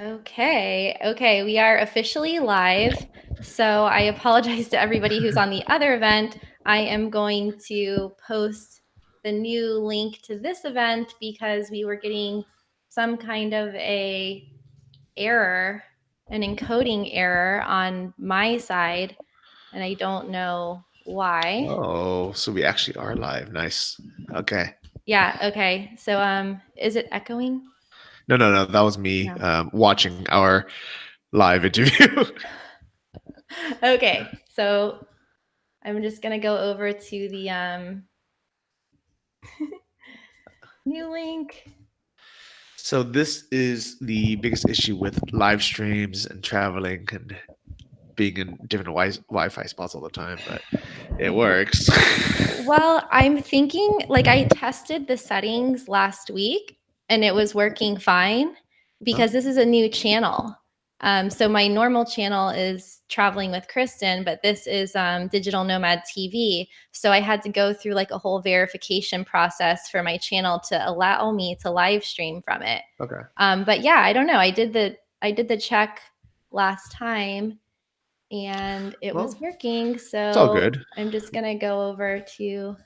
Okay, we are officially live. So I apologize to everybody who's on the other event. I am going to post the new link to this event because we were getting some kind of an encoding error on my side, and I don't know why. Oh, so we actually are live. Nice. Okay. Yeah, okay. So is it echoing? No. That was me No. watching our live interview. Okay, so I'm just gonna go over to the new link. So this is the biggest issue with live streams and traveling and being in different Wi-Fi spots all the time, but it works. Well, I'm thinking like I tested the settings last week and it was working fine Huh? because this is a new channel. So my normal channel is Traveling with Kristin, but this is Digital Nomad TV. So I had to go through like a whole verification process for my channel to allow me to live stream from it. Okay. But yeah, I don't know. I did the check last time and it was Well, working. it's all So good. I'm just gonna go over to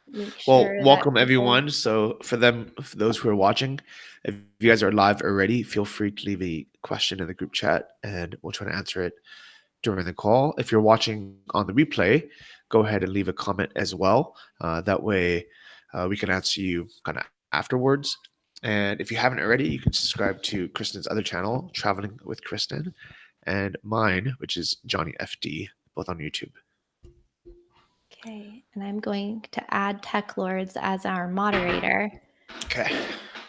make Well, sure that welcome people. everyone. So for those who are watching, if you guys are live already, feel free to leave a question in the group chat and we'll try to answer it during the call. If you're watching on the replay, go ahead and leave a comment as well. That way we can answer you kind of afterwards. And if you haven't already, you can subscribe to Kristen's other channel, Traveling with Kristin, and mine, which is Johnny FD, both on YouTube. Okay, and I'm going to add Tech Lords as our moderator. Okay.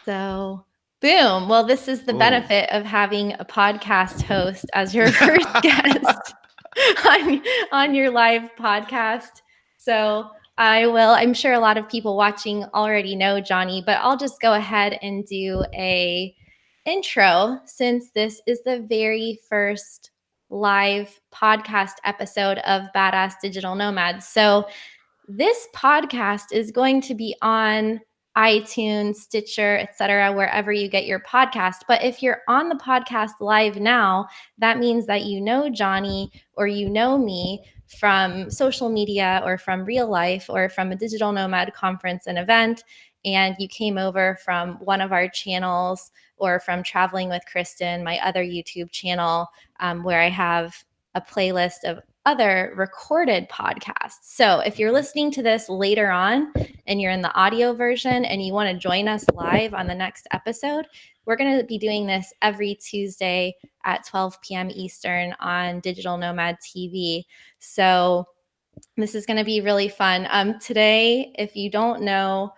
So, boom. Well, this is the Oh. benefit of having a podcast host as your first guest on your live podcast. So, I'm sure a lot of people watching already know Johnny, but I'll just go ahead and do a intro since this is the very first live podcast episode of Badass Digital Nomads. So, this podcast is going to be on iTunes, Stitcher, etc., wherever you get your podcast. But if you're on the podcast live now, that means that you know Johnny or you know me from social media or from real life or from a digital nomad conference and event. And you came over from one of our channels or from Traveling with Kristin, my other YouTube channel, where I have a playlist of other recorded podcasts. So if you're listening to this later on and you're in the audio version and you want to join us live on the next episode, we're going to be doing this every Tuesday at 12 p.m. Eastern on Digital Nomad TV. So this is going to be really fun. Today, if you don't know,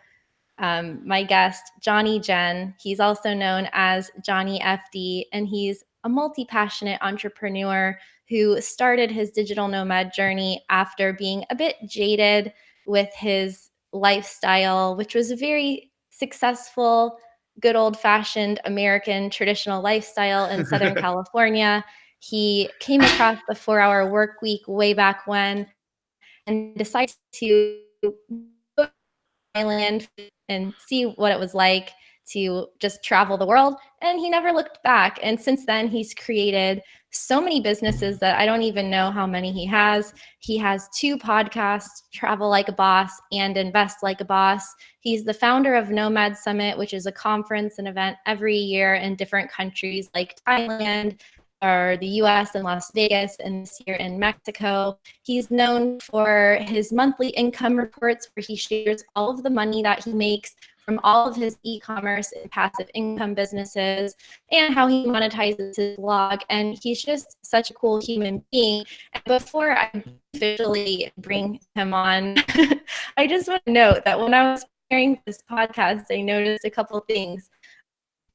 my guest, Johnny Jen, he's also known as Johnny FD, and he's a multi-passionate entrepreneur who started his digital nomad journey after being a bit jaded with his lifestyle, which was a very successful, good old-fashioned American traditional lifestyle in Southern California. He came across the 4-hour work week way back when and decided to Thailand and see what it was like to just travel the world. And he never looked back. And since then, he's created so many businesses that I don't even know how many he has. He has 2 podcasts, Travel Like a Boss and Invest Like a Boss. He's the founder of Nomad Summit, which is a conference and event every year in different countries like Thailand, or the US and Las Vegas, and this year in Mexico. He's known for his monthly income reports where he shares all of the money that he makes from all of his e-commerce and passive income businesses and how he monetizes his blog. And he's just such a cool human being. And before I officially bring him on, I just want to note that when I was preparing this podcast, I noticed a couple of things.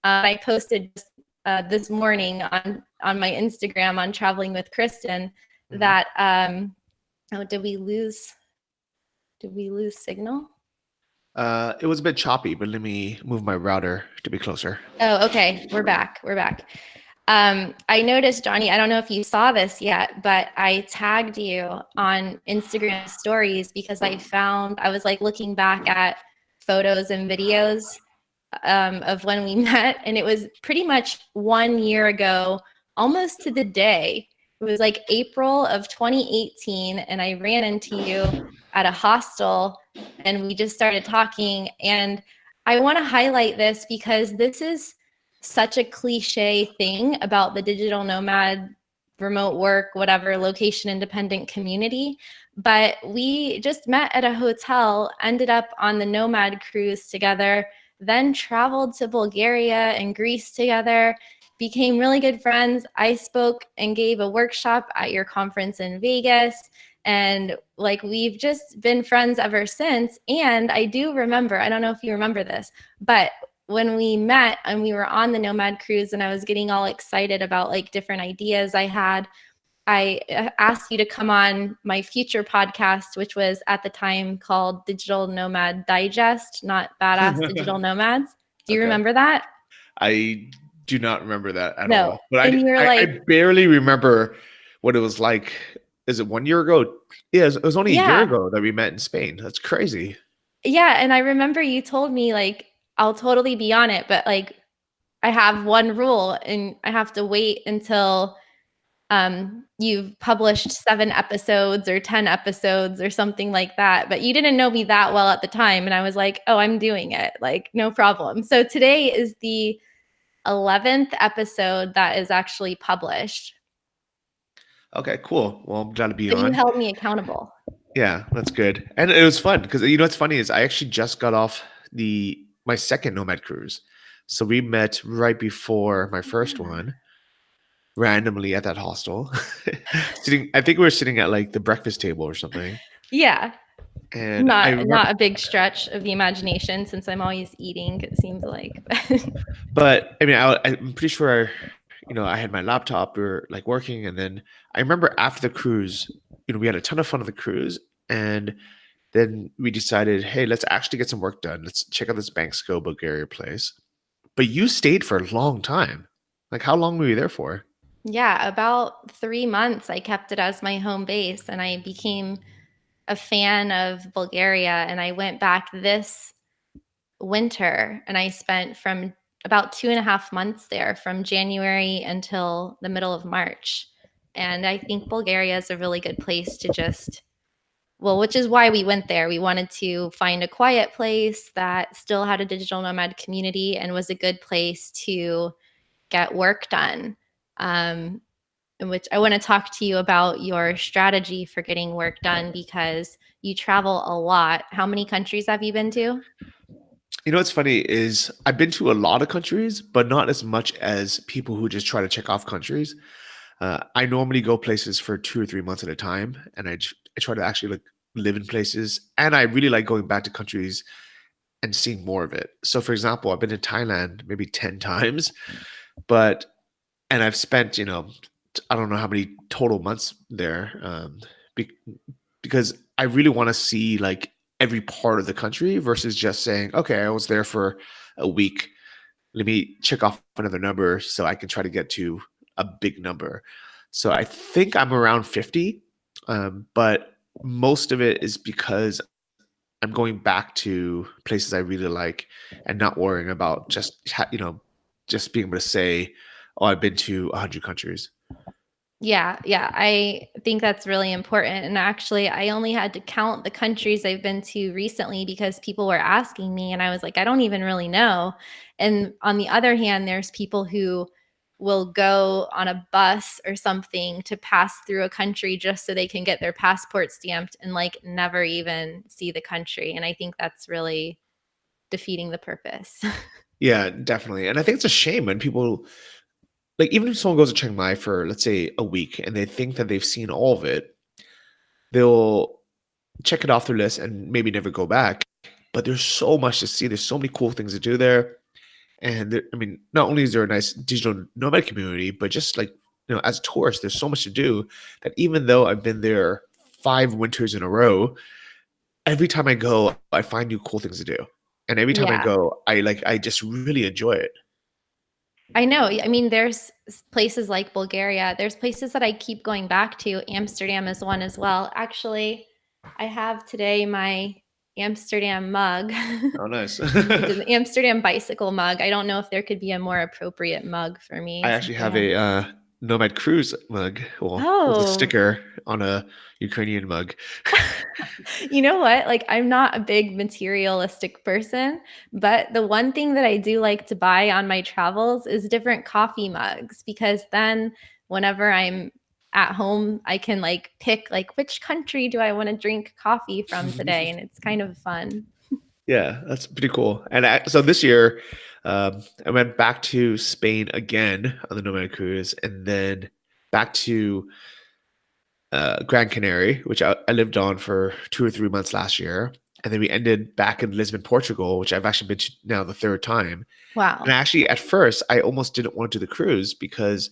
I posted this morning on my Instagram on Traveling with Kristin that oh, did we lose signal? It was a bit choppy, but let me move my router to be closer. Oh, okay. We're back. I noticed, Johnny, I don't know if you saw this yet, but I tagged you on Instagram stories because I was like looking back at photos and videos of when we met, and it was pretty much 1 year ago, almost to the day. It was like April of 2018, and I ran into you at a hostel, and we just started talking. And I want to highlight this because this is such a cliche thing about the digital nomad, remote work, whatever, location independent community. But we just met at a hotel, ended up on the Nomad cruise together, then traveled to Bulgaria and Greece together, became really good friends. I spoke and gave a workshop at your conference in Vegas. And like, we've just been friends ever since. And I do remember, I don't know if you remember this, but when we met and we were on the Nomad cruise and I was getting all excited about like different ideas I had, I asked you to come on my future podcast, which was at the time called Digital Nomad Digest, not Badass Digital Nomads. Do you Okay. remember that? I do not remember that at No. all. But And you're I like, barely remember what it was like. Is it 1 year ago? Yeah, it was only a year yeah, ago that we met in Spain. That's crazy. yeah. And I remember you told me, like, I'll totally be on it, but like, I have one rule and I have to wait until you've published 7 episodes or 10 episodes or something like that. But you didn't know me that well at the time. And I was like, oh, I'm doing it. Like, no problem. So today is the 11th episode that is actually published. Okay, cool. Well, I'm glad to be But you on. held me accountable. Yeah, that's good. And it was fun because you know what's funny is I actually just got off my second Nomad cruise. So we met right before my first one, randomly at that hostel. I think we were sitting at like the breakfast table or something. Yeah. And I Not remember, not a big stretch of the imagination since I'm always eating, it seems like. but I mean, I'm pretty sure, you know, I had my laptop, we were like working. And then I remember after the cruise, you know, we had a ton of fun on the cruise. And then we decided, hey, let's actually get some work done. Let's check out this Banksko, Bulgaria place. But you stayed for a long time. Like, how long were you there for? Yeah, about 3 months I kept it as my home base, and I became a fan of Bulgaria, and I went back this winter, and I spent from about 2.5 months there, from January until the middle of March. And I think Bulgaria is a really good place to just, well, which is why we went there. We wanted to find a quiet place that still had a digital nomad community and was a good place to get work done. In which I want to talk to you about your strategy for getting work done because you travel a lot. How many countries have you been to? You know what's funny is I've been to a lot of countries, but not as much as people who just try to check off countries. I normally go places for 2 or 3 months at a time, and I try to actually like live in places, and I really like going back to countries and seeing more of it. So, for example, I've been to Thailand maybe 10 times, but and I've spent, you know, I don't know how many total months there, be, because I really want to see like every part of the country versus just saying, okay, I was there for a week. Let me check off another number so I can try to get to a big number. So I think I'm around 50, but most of it is because I'm going back to places I really like and not worrying about just, you know, just being able to say, oh, I've been to 100 countries. Yeah, yeah. I think that's really important. And actually, I only had to count the countries I've been to recently because people were asking me, and I was like, I don't even really know. And on the other hand, there's people who will go on a bus or something to pass through a country just so they can get their passport stamped and like never even see the country. And I think that's really defeating the purpose. Yeah, definitely. And I think it's a shame when people, like, even if someone goes to Chiang Mai for, let's say, a week and they think that they've seen all of it, they'll check it off their list and maybe never go back. But there's so much to see. There's so many cool things to do there. And there, I mean, not only is there a nice digital nomad community, but just like, you know, as a tourist, there's so much to do that even though I've been there 5 winters in a row, every time I go, I find new cool things to do. And every time I Yeah. go, I just really enjoy it. I know. I mean, there's places like Bulgaria. There's places that I keep going back to. Amsterdam is one as well. Actually, I have today my Amsterdam mug. Oh, nice. It's an Amsterdam bicycle mug. I don't know if there could be a more appropriate mug for me I since actually I have have. a Nomad Cruise mug. Well, with a Oh, sticker on a Ukrainian mug. you know what? Like, I'm not a big materialistic person, but the one thing that I do like to buy on my travels is different coffee mugs, because then whenever I'm at home, I can like pick like which country do I want to drink coffee from today, and it's kind of fun. Yeah, that's pretty cool. And so this year, I went back to Spain again on the Nomad Cruise, and then back to Gran Canary, which I lived on for 2 or 3 months last year. And then we ended back in Lisbon, Portugal, which I've actually been to now the third time. And Wow. actually, at first, I almost didn't want to do the cruise because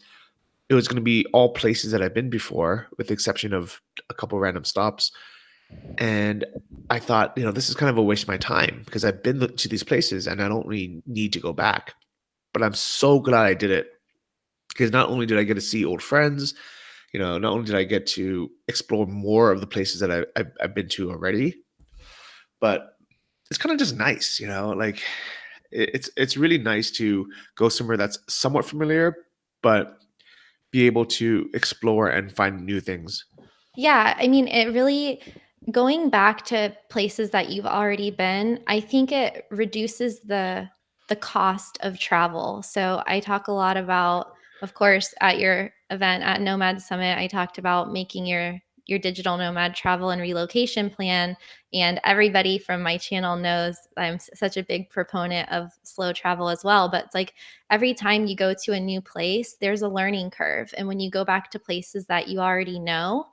it was going to be all places that I've been before, with the exception of a couple random stops. And I thought, this is kind of a waste of my time because I've been to these places and I don't really need to go back. But I'm so glad I did it because not only did I get to see old friends, not only did I get to explore more of the places that I've been to already, but it's kind of just nice, like it's really nice to go somewhere that's somewhat familiar, but be able to explore and find new things. Yeah, I mean, it really going back to places that you've already been, I think it reduces the cost of travel. So I talk a lot about, of course, at your event at Nomad Summit, I talked about making your digital nomad travel and relocation plan. And everybody from my channel knows I'm such a big proponent of slow travel as well. But it's like every time you go to a new place, there's a learning curve. And when you go back to places that you already know,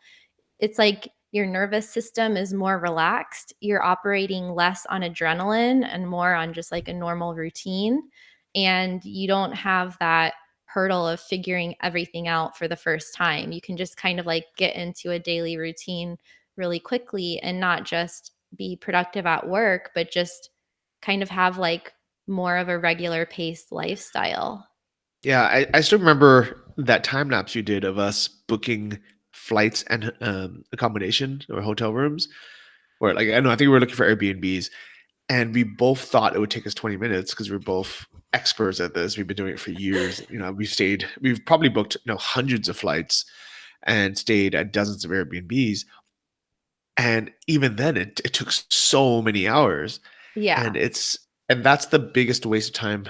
it's like your nervous system is more relaxed. You're operating less on adrenaline and more on just like a normal routine. And you don't have that hurdle of figuring everything out for the first time. You can just kind of like get into a daily routine really quickly and not just be productive at work, but just kind of have like more of a regular paced lifestyle. Yeah, I still remember that time lapse you did of us booking flights and accommodation or hotel rooms. Where, like, I know, I think we were looking for Airbnbs, and we both thought it would take us 20 minutes because we're both experts at this. We've been doing it for years. We've probably booked hundreds of flights and stayed at dozens of Airbnbs. And even then, it took so many hours. Yeah. And that's the biggest waste of time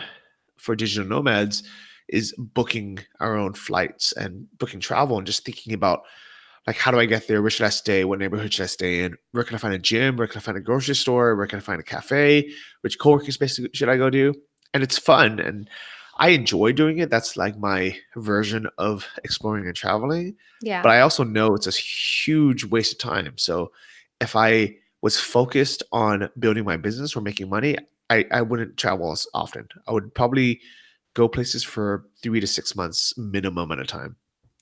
for digital nomads, is booking our own flights and booking travel and just thinking about, like, how do I get there? Where should I stay? What neighborhood should I stay in? Where can I find a gym? Where can I find a grocery store? Where can I find a cafe? Which co-working space should I go to? And it's fun and I enjoy doing it. That's like my version of exploring and traveling. But Yeah. I also know it's a huge waste of time. So if I was focused on building my business or making money, I wouldn't travel as often. I would probably go places for 3 to 6 months minimum at a time.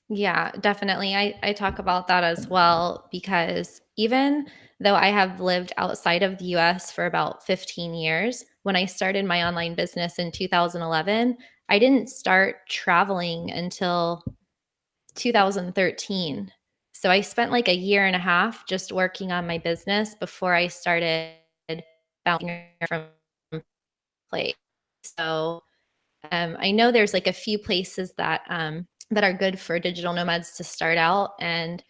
Yeah, definitely. I talk about that as well, because even though I have lived outside of the US for about 15 years, when I started my online business in 2011, I didn't start traveling until 2013. So I spent like a year and a half just working on my business before I started bouncing from place. So I know there's like a few places that are good for digital nomads to start out, and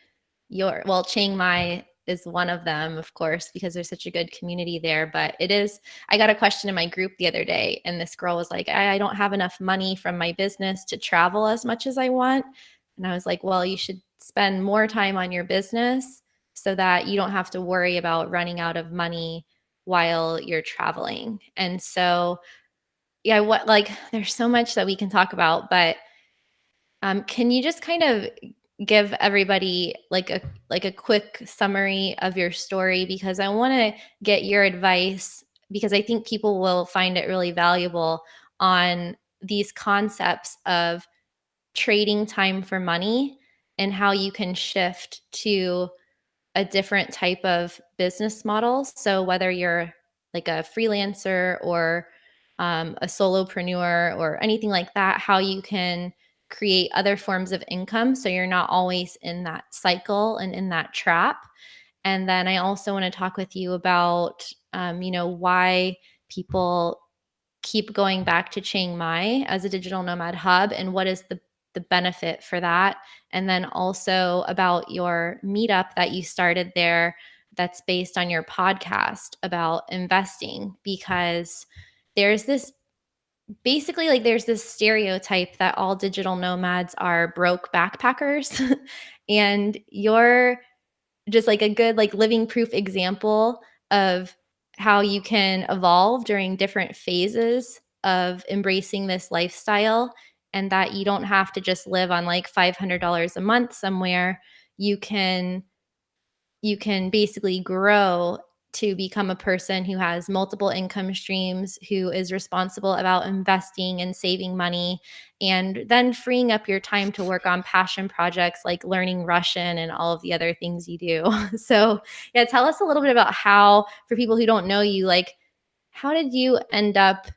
Chiang Mai is one of them, of course, because there's such a good community there. But it is, I got a question in my group the other day, and this girl was like, I don't have enough money from my business to travel as much as I want. And I was like, well, you should spend more time on your business so that you don't have to worry about running out of money while you're traveling. And so yeah, what like there's so much that we can talk about, but can you just kind of give everybody like a quick summary of your story, because I want to get your advice, because I think people will find it really valuable on these concepts of trading time for money and how you can shift to a different type of business model. So whether you're like a freelancer or a solopreneur or anything like that, how you can create other forms of income so you're not always in that cycle and in that trap. And then I also want to talk with you about, why people keep going back to Chiang Mai as a digital nomad hub and what is the benefit for that. And then also about your meetup that you started there that's based on your podcast about investing, because there's this basically like there's this stereotype that all digital nomads are broke backpackers and you're just like a good like living proof example of how you can evolve during different phases of embracing this lifestyle, and that you don't have to just live on like $500 a month somewhere. You can basically grow to become a person who has multiple income streams, who is responsible about investing and saving money, and then freeing up your time to work on passion projects like learning Russian and all of the other things you do. So, yeah, tell us a little bit about how, for people who don't know you, like, how did you end up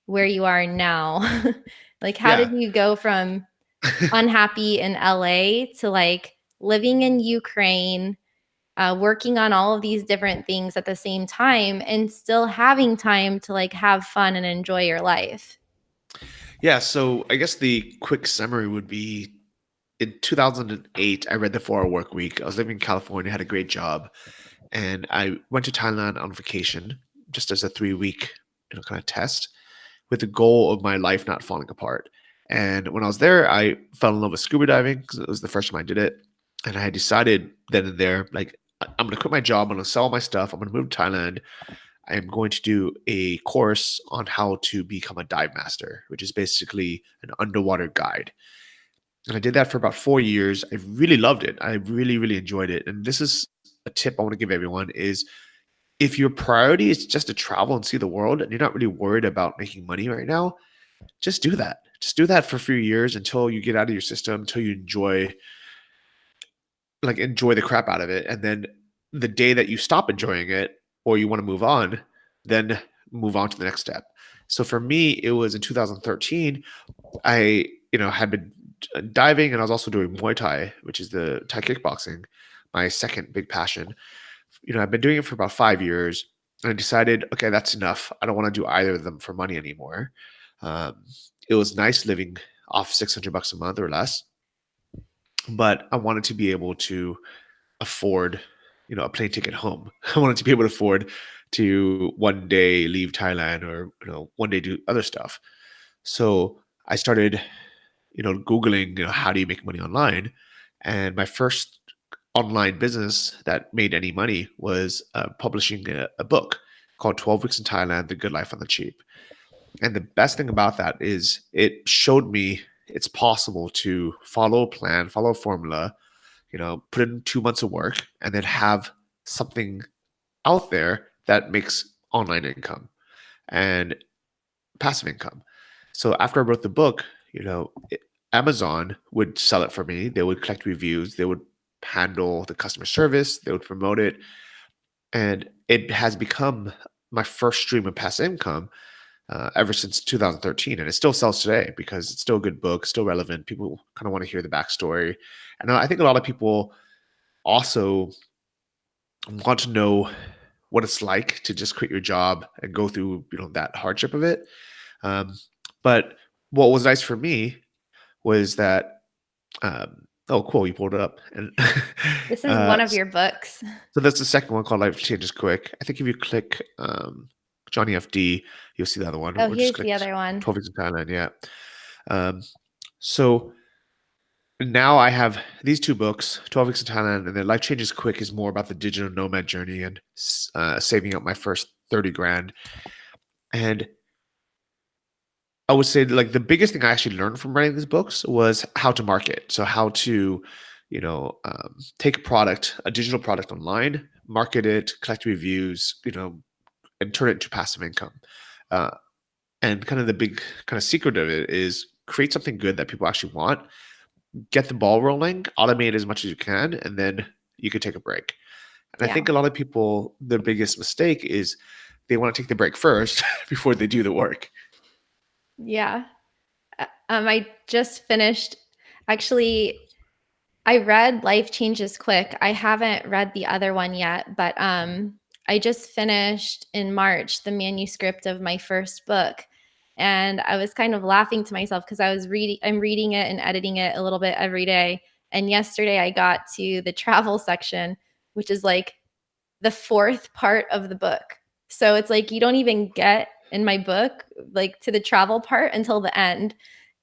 where you are now? Like, how Yeah. did you go from unhappy in LA to like living in Ukraine, working on all of these different things at the same time and still having time to like have fun and enjoy your life? Yeah. So I guess the quick summary would be in 2008, I read The 4 Hour Work Week. I was living in California, had a great job, and I went to Thailand on vacation just as a 3 week, kind of test with the goal of my life not falling apart. And when I was there, I fell in love with scuba diving because it was the first time I did it. And I had decided then and there, like, I'm going to quit my job. I'm going to sell my stuff. I'm going to move to Thailand. I am going to do a course on how to become a dive master, which is basically an underwater guide. And I did that for about 4 years. I really loved it. I really, really enjoyed it. And this is a tip I want to give everyone is if your priority is just to travel and see the world and you're not really worried about making money right now, just do that. Just do that for a few years until you get out of your system, until you enjoy the crap out of it. And then the day that you stop enjoying it or you want to move on, then move on to the next step. So for me, it was in 2013. I, had been diving and I was also doing Muay Thai, which is the Thai kickboxing, my second big passion. I've been doing it for about 5 years and I decided, okay, that's enough. I don't want to do either of them for money anymore. It was nice living off $600 a month or less, but I wanted to be able to afford, a plane ticket home. I wanted to be able to afford to one day leave Thailand or, one day do other stuff. So I started, Googling, how do you make money online? And my first online business that made any money was publishing a book called 12 Weeks in Thailand, The Good Life on the Cheap. And the best thing about that is it showed me it's possible to follow a plan, follow a formula, put in 2 months of work and then have something out there that makes online income and passive income. So after I wrote the book, Amazon would sell it for me. They would collect reviews. They would handle the customer service. They would promote it. And it has become my first stream of passive income ever since 2013. And it still sells today because it's still a good book, still relevant. People kind of want to hear the backstory. And I think a lot of people also want to know what it's like to just quit your job and go through, that hardship of it. Um, but what was nice for me was that, oh, cool, you pulled it up. And This is one of your books. so that's the second one called Life Changes Quick. I think if you click Johnny FD, you'll see the other one. Oh, Or just here's click the other one. 12 Weeks in Thailand. Yeah. So now I have these two books, 12 Weeks in Thailand, and then Life Changes Quick is more about the digital nomad journey and saving up my first 30 grand. And I would say like the biggest thing I actually learned from writing these books was how to market. So how to, take a product, a digital product online, market it, collect reviews, and turn it into passive income. Uh, and kind of the big kind of secret of it is create something good that people actually want, get the ball rolling, automate as much as you can, and then you can take a break. And I Yeah. think a lot of people, the biggest mistake is they want to take the break first before they do the work. Yeah. I just finished, actually, I read Life Changes Quick. I haven't read the other one yet, but I just finished in March the manuscript of my first book. And I was kind of laughing to myself because I'm reading it and editing it a little bit every day. And yesterday I got to the travel section, which is like the fourth part of the book. So it's like you don't even get in my book like to the travel part until the end.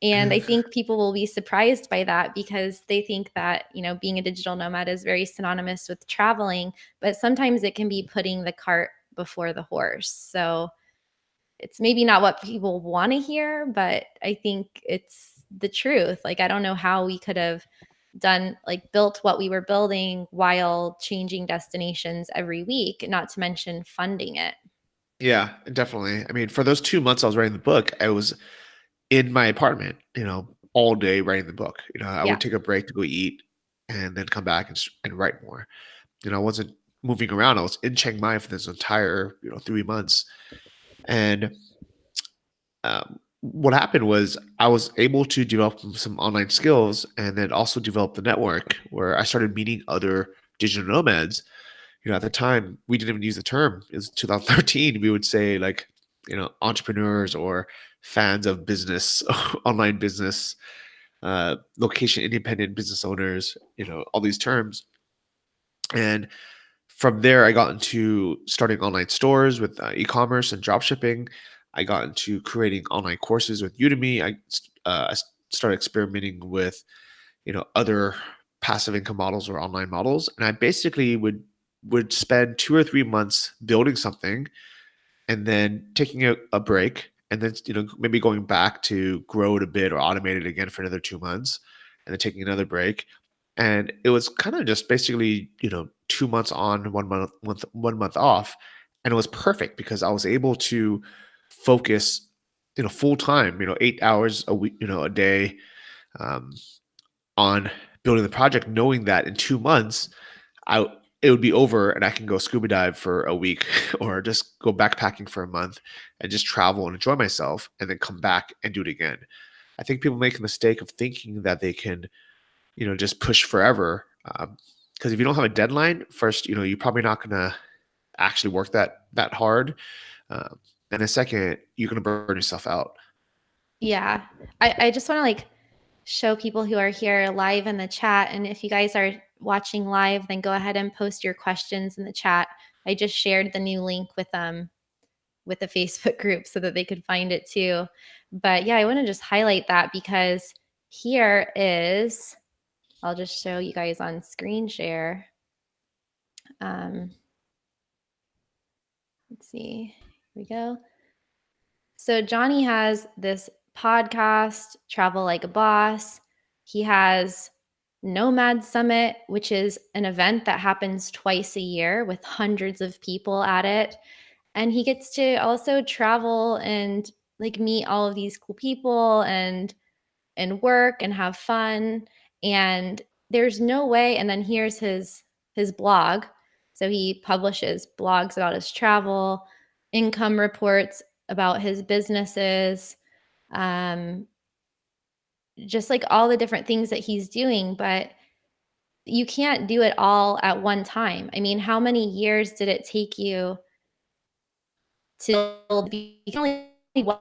And I think people will be surprised by that because they think that, being a digital nomad is very synonymous with traveling, but sometimes it can be putting the cart before the horse. So it's maybe not what people want to hear, but I think it's the truth. Like, I don't know how we could have built what we were building while changing destinations every week, not to mention funding it. Yeah, definitely. I mean, for those 2 months I was writing the book, I was in my apartment, all day writing the book. I Yeah. would take a break to go eat and then come back and write more. I wasn't moving around. I was in Chiang Mai for this entire, 3 months. And what happened was I was able to develop some online skills and then also develop the network where I started meeting other digital nomads. At the time, we didn't even use the term. It was 2013. We would say like, entrepreneurs or fans of business, online business, location independent business owners, all these terms. And from there, I got into starting online stores with e-commerce and drop shipping. I got into creating online courses with Udemy. I started experimenting with, other passive income models or online models, and I basically would spend 2 or 3 months building something, and then taking a break, and then maybe going back to grow it a bit or automate it again for another 2 months, and then taking another break. And it was kind of just basically 2 months on, 1 month off, and it was perfect because I was able to focus full time, 8 hours a week, a day, um, on building the project, knowing that in 2 months I it would be over and I can go scuba dive for a week or just go backpacking for a month and just travel and enjoy myself and then come back and do it again. I think people make a mistake of thinking that they can, just push forever. Because if you don't have a deadline, first, you're probably not gonna actually work that hard. Um, and then second, you're gonna burn yourself out. Yeah. I just want to show people who are here live in the chat. And if you guys are watching live, then go ahead and post your questions in the chat. I just shared the new link with the Facebook group so that they could find it too. But yeah, I want to just highlight that because here is, I'll just show you guys on screen share. Let's see, here we go. So Johnny has this podcast, Travel Like a Boss. He has Nomad Summit, which is an event that happens twice a year with hundreds of people at it. And he gets to also travel and meet all of these cool people and work and have fun. And there's no way. And then here's his blog. So he publishes blogs about his travel, income reports about his businesses, um, just all the different things that he's doing. But you can't do it all at one time. I mean, how many years did it take you to be only one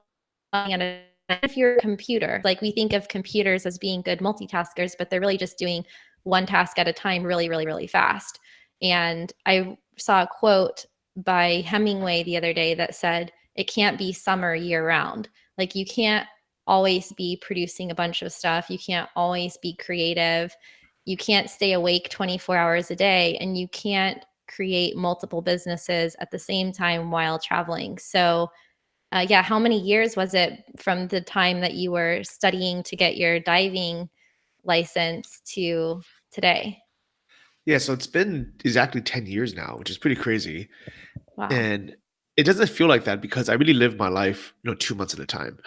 at a if you're a computer, we think of computers as being good multitaskers, but they're really just doing one task at a time really, really, really fast. And I saw a quote by Hemingway the other day that said, it can't be summer year round. You can't always be producing a bunch of stuff. You can't always be creative. You can't stay awake 24 hours a day, and you can't create multiple businesses at the same time while traveling. So yeah, how many years was it from the time that you were studying to get your diving license to today? Yeah, so it's been exactly 10 years now, which is pretty crazy. Wow. And it doesn't feel like that because I really live my life, 2 months at a time.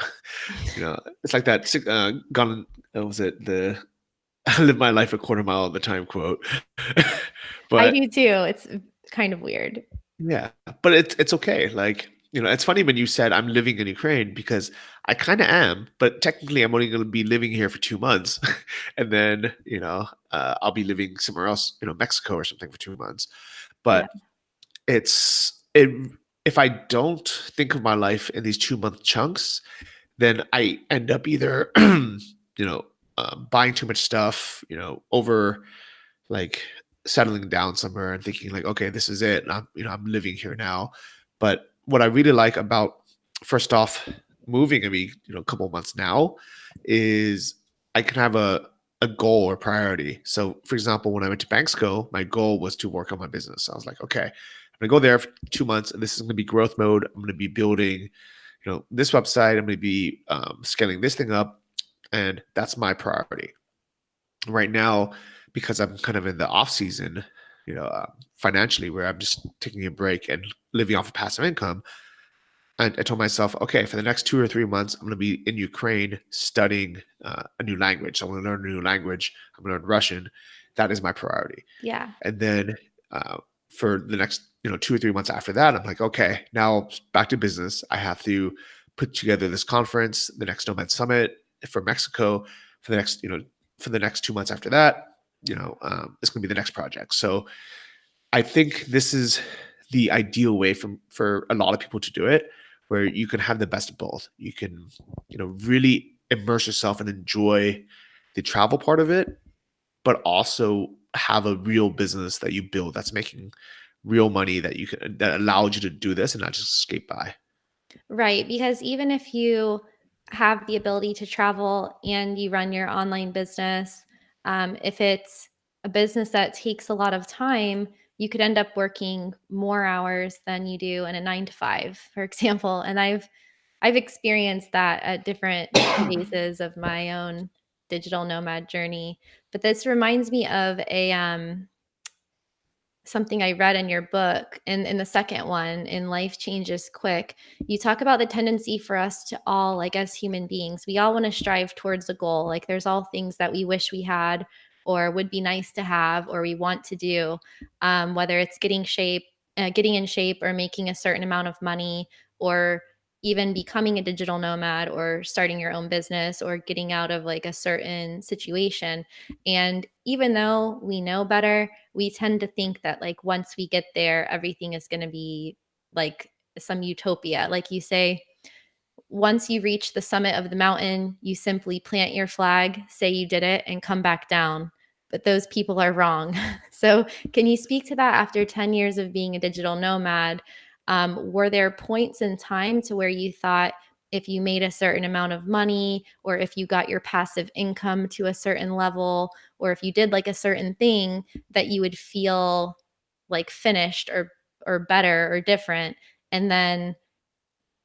It's like that. Gone. Was it the "I live my life a quarter mile at a time" quote? I But do too. It's kind of weird. yeah, but it's okay. Like it's funny when you said I'm living in Ukraine, because I kind of am, but technically I'm only going to be living here for 2 months. And then, I'll be living somewhere else, Mexico or something for 2 months. Yeah. But it if I don't think of my life in these 2 month chunks, then I end up either, buying too much stuff, over, like, settling down somewhere and thinking like, okay, this is it. And I'm living here now. But what I really like about, first off, moving every, couple months now, is I can have a goal or priority. So for example, when I went to Banksco, my goal was to work on my business. I was like, okay, I'm gonna go there for 2 months, and this is gonna be growth mode. I'm gonna be building, this website. I'm gonna be scaling this thing up, and that's my priority right now, because I'm kind of in the off season, financially, where I'm just taking a break and living off of passive income. And I told myself, okay, for the next 2 or 3 months, I'm going to be in Ukraine studying a new language. So I'm going to learn a new language. I'm going to learn Russian. That is my priority. Yeah. And then for the next, 2 or 3 months after that, I'm like, okay, now back to business. I have to put together this conference, the next Nomad Summit for Mexico, for the next, for the next 2 months after that. It's going to be the next project. So I think this is the ideal way for a lot of people to do it, where you can have the best of both. You can, really immerse yourself and enjoy the travel part of it, but also have a real business that you build that's making real money, that allows you to do this and not just skate by. Right. Because even if you have the ability to travel and you run your online business, if it's a business that takes a lot of time, you could end up working more hours than you do in a 9 to 5, for example. And I've experienced that at different phases of my own digital nomad journey. But this reminds me of a something I read in your book, in the second one, in Life Changes Quick. You talk about the tendency for us to all, like as human beings, we all want to strive towards a goal. Like there's all things that we wish we had or would be nice to have or we want to do, whether it's getting in shape or making a certain amount of money or even becoming a digital nomad or starting your own business or getting out of like a certain situation. And even though we know better, we tend to think that like once we get there, everything is going to be like some utopia. Like you say, once you reach the summit of the mountain, you simply plant your flag, say you did it, and come back down. But those people are wrong. So, can you speak to that after 10 years of being a digital nomad? Were there points in time to where you thought if you made a certain amount of money, or if you got your passive income to a certain level, or if you did like a certain thing, that you would feel like finished or better or different? And then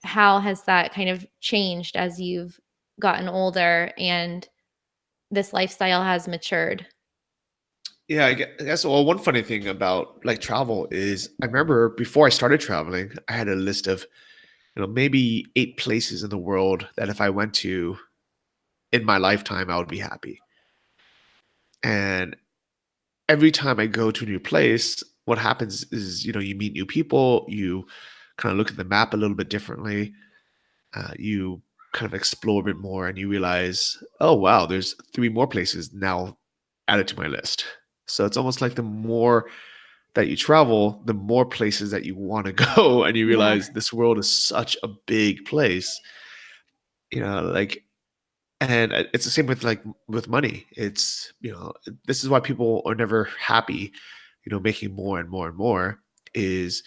how has that kind of changed as you've gotten older and this lifestyle has matured? Yeah, I guess. Well, one funny thing about like travel is I remember before I started traveling, I had a list of, maybe 8 places in the world that if I went to in my lifetime, I would be happy. And every time I go to a new place, what happens is, you meet new people, you kind of look at the map a little bit differently, you kind of explore a bit more, and you realize, oh wow, there's 3 more places now added to my list. So it's almost like the more that you travel, the more places that you want to go, and you Yeah. realize this world is such a big place. Like, and it's the same with like with money. It's, this is why people are never happy, making more and more and more. Is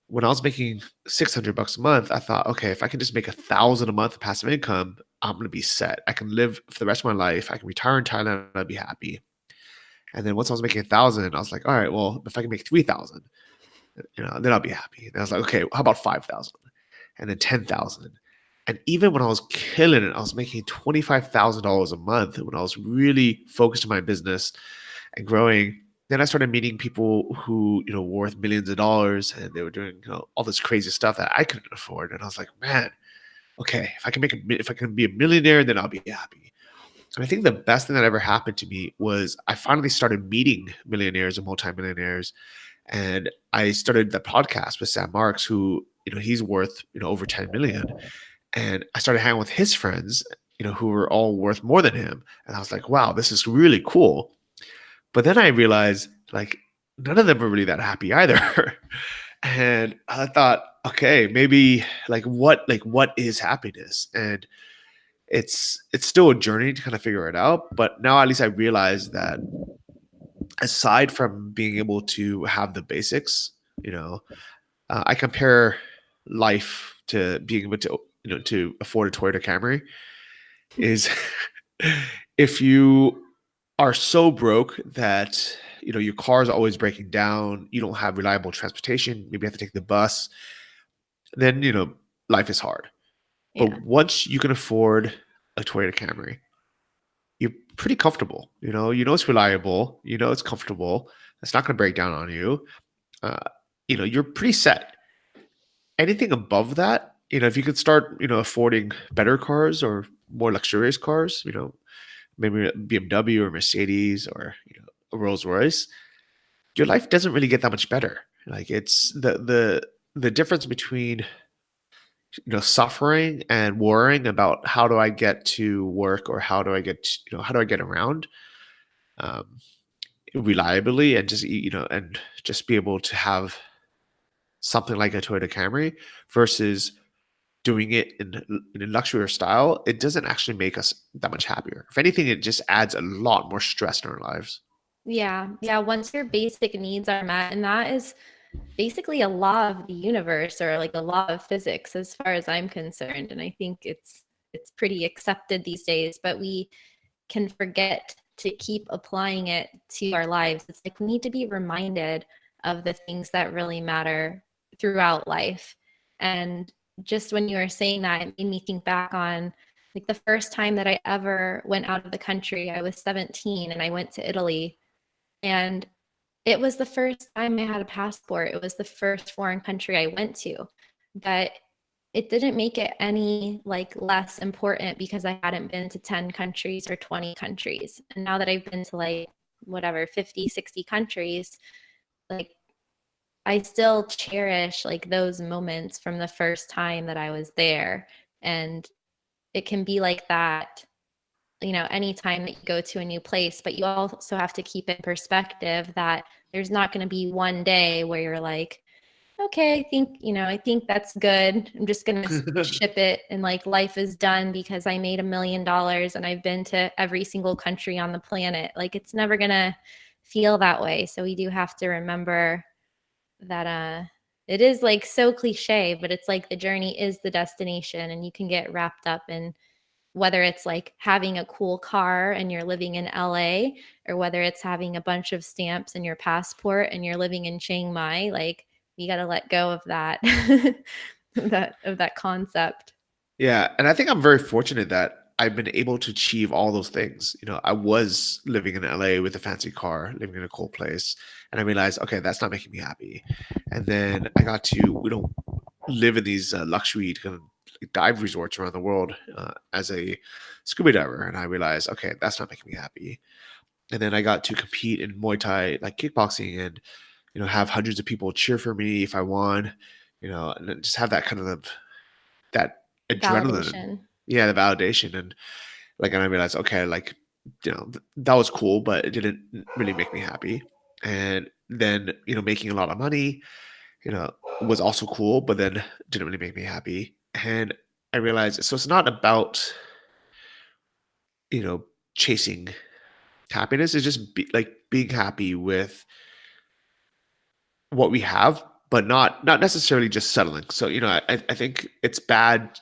when I was making $600 a month, I thought, okay, if I can just make 1,000 a month of passive income, I'm gonna be set. I can live for the rest of my life. I can retire in Thailand. I'd be happy. And then once I was making 1,000, I was like, all right, well, if I can make 3,000, then I'll be happy. And I was like, okay, how about 5,000? And then 10,000. And even when I was killing it, I was making $25,000 a month when I was really focused on my business and growing. Then I started meeting people who, were worth millions of dollars, and they were doing, all this crazy stuff that I couldn't afford. And I was like, man, okay, if I can be a millionaire, then I'll be happy. And I think the best thing that ever happened to me was I finally started meeting millionaires and multimillionaires, and I started the podcast with Sam Marks, who he's worth, over 10 million. And I started hanging with his friends, who were all worth more than him. And I was like, wow, this is really cool. But then I realized, like, none of them were really that happy either. And I thought, okay, maybe what is happiness? And it's still a journey to kind of figure it out. But now at least I realize that aside from being able to have the basics, I compare life to being able to, to afford a Toyota Camry. Is if you are so broke that your car is always breaking down, you don't have reliable transportation, maybe you have to take the bus, then life is hard. Yeah. But once you can afford a Toyota Camry, you're pretty comfortable. It's reliable, it's comfortable, it's not going to break down on you. You're pretty set. Anything above that, if you could start affording better cars or more luxurious cars, maybe a BMW or Mercedes or a Rolls Royce, your life doesn't really get that much better. Like, it's the difference between suffering and worrying about how do I get to work, or how do I get how do I get around um, reliably, and just and just be able to have something like a Toyota Camry versus doing it in a luxury style. It doesn't actually make us that much happier. If anything, it just adds a lot more stress in our lives. Yeah. Yeah. Once your basic needs are met, and that is basically a law of the universe, or like a law of physics as far as I'm concerned. And I think it's pretty accepted these days, but we can forget to keep applying it to our lives. It's like we need to be reminded of the things that really matter throughout life. And just when you were saying that, it made me think back on like the first time that I ever went out of the country. I was 17 and I went to Italy, and it was the first time I had a passport. It was the first foreign country I went to, but it didn't make it any like less important because I hadn't been to 10 countries or 20 countries. And now that I've been to like whatever 50, 60 countries, like I still cherish like those moments from the first time that I was there. And it can be like that, anytime that you go to a new place, but you also have to keep in perspective that there's not going to be one day where you're like, okay, I think that's good. I'm just going to ship it and like life is done because I made $1 million and I've been to every single country on the planet. Like, it's never going to feel that way. So we do have to remember that it is like so cliche, but it's like the journey is the destination, and you can get wrapped up in whether it's like having a cool car and you're living in LA, or whether it's having a bunch of stamps in your passport and you're living in Chiang Mai. Like, you got to let go of that that concept. Yeah, and I think I'm very fortunate that I've been able to achieve all those things. I was living in LA with a fancy car, living in a cool place, and I realized, okay, that's not making me happy. And then I got to, live in these luxury kind of dive resorts around the world as a scuba diver, and I realized, okay, that's not making me happy. And then I got to compete in Muay Thai, like kickboxing, and have hundreds of people cheer for me if I won, and then just have that kind of that adrenaline. Validation. Yeah, the validation. And I realized, okay, that was cool, but it didn't really make me happy. And then making a lot of money was also cool, but then didn't really make me happy. And I realized, so it's not about chasing happiness. It's just being happy with what we have, but not necessarily just settling. So I think it's bad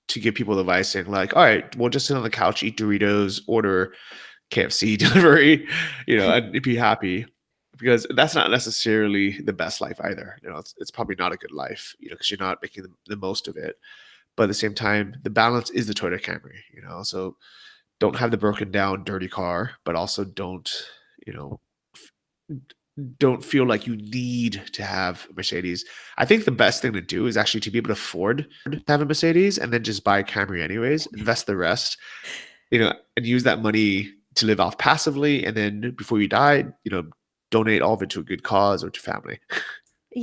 to give people advice saying like, all right, we'll just sit on the couch, eat Doritos, order KFC delivery, and be happy, because that's not necessarily the best life either. It's probably not a good life, because you're not making the most of it. But at the same time, the balance is the Toyota Camry, so don't have the broken down, dirty car, but also you know, don't feel like you need to have a Mercedes. I think the best thing to do is actually to be able to afford to have a Mercedes and then just buy a Camry anyways, invest the rest, and use that money to live off passively. And then before you die, donate all of it to a good cause or to family.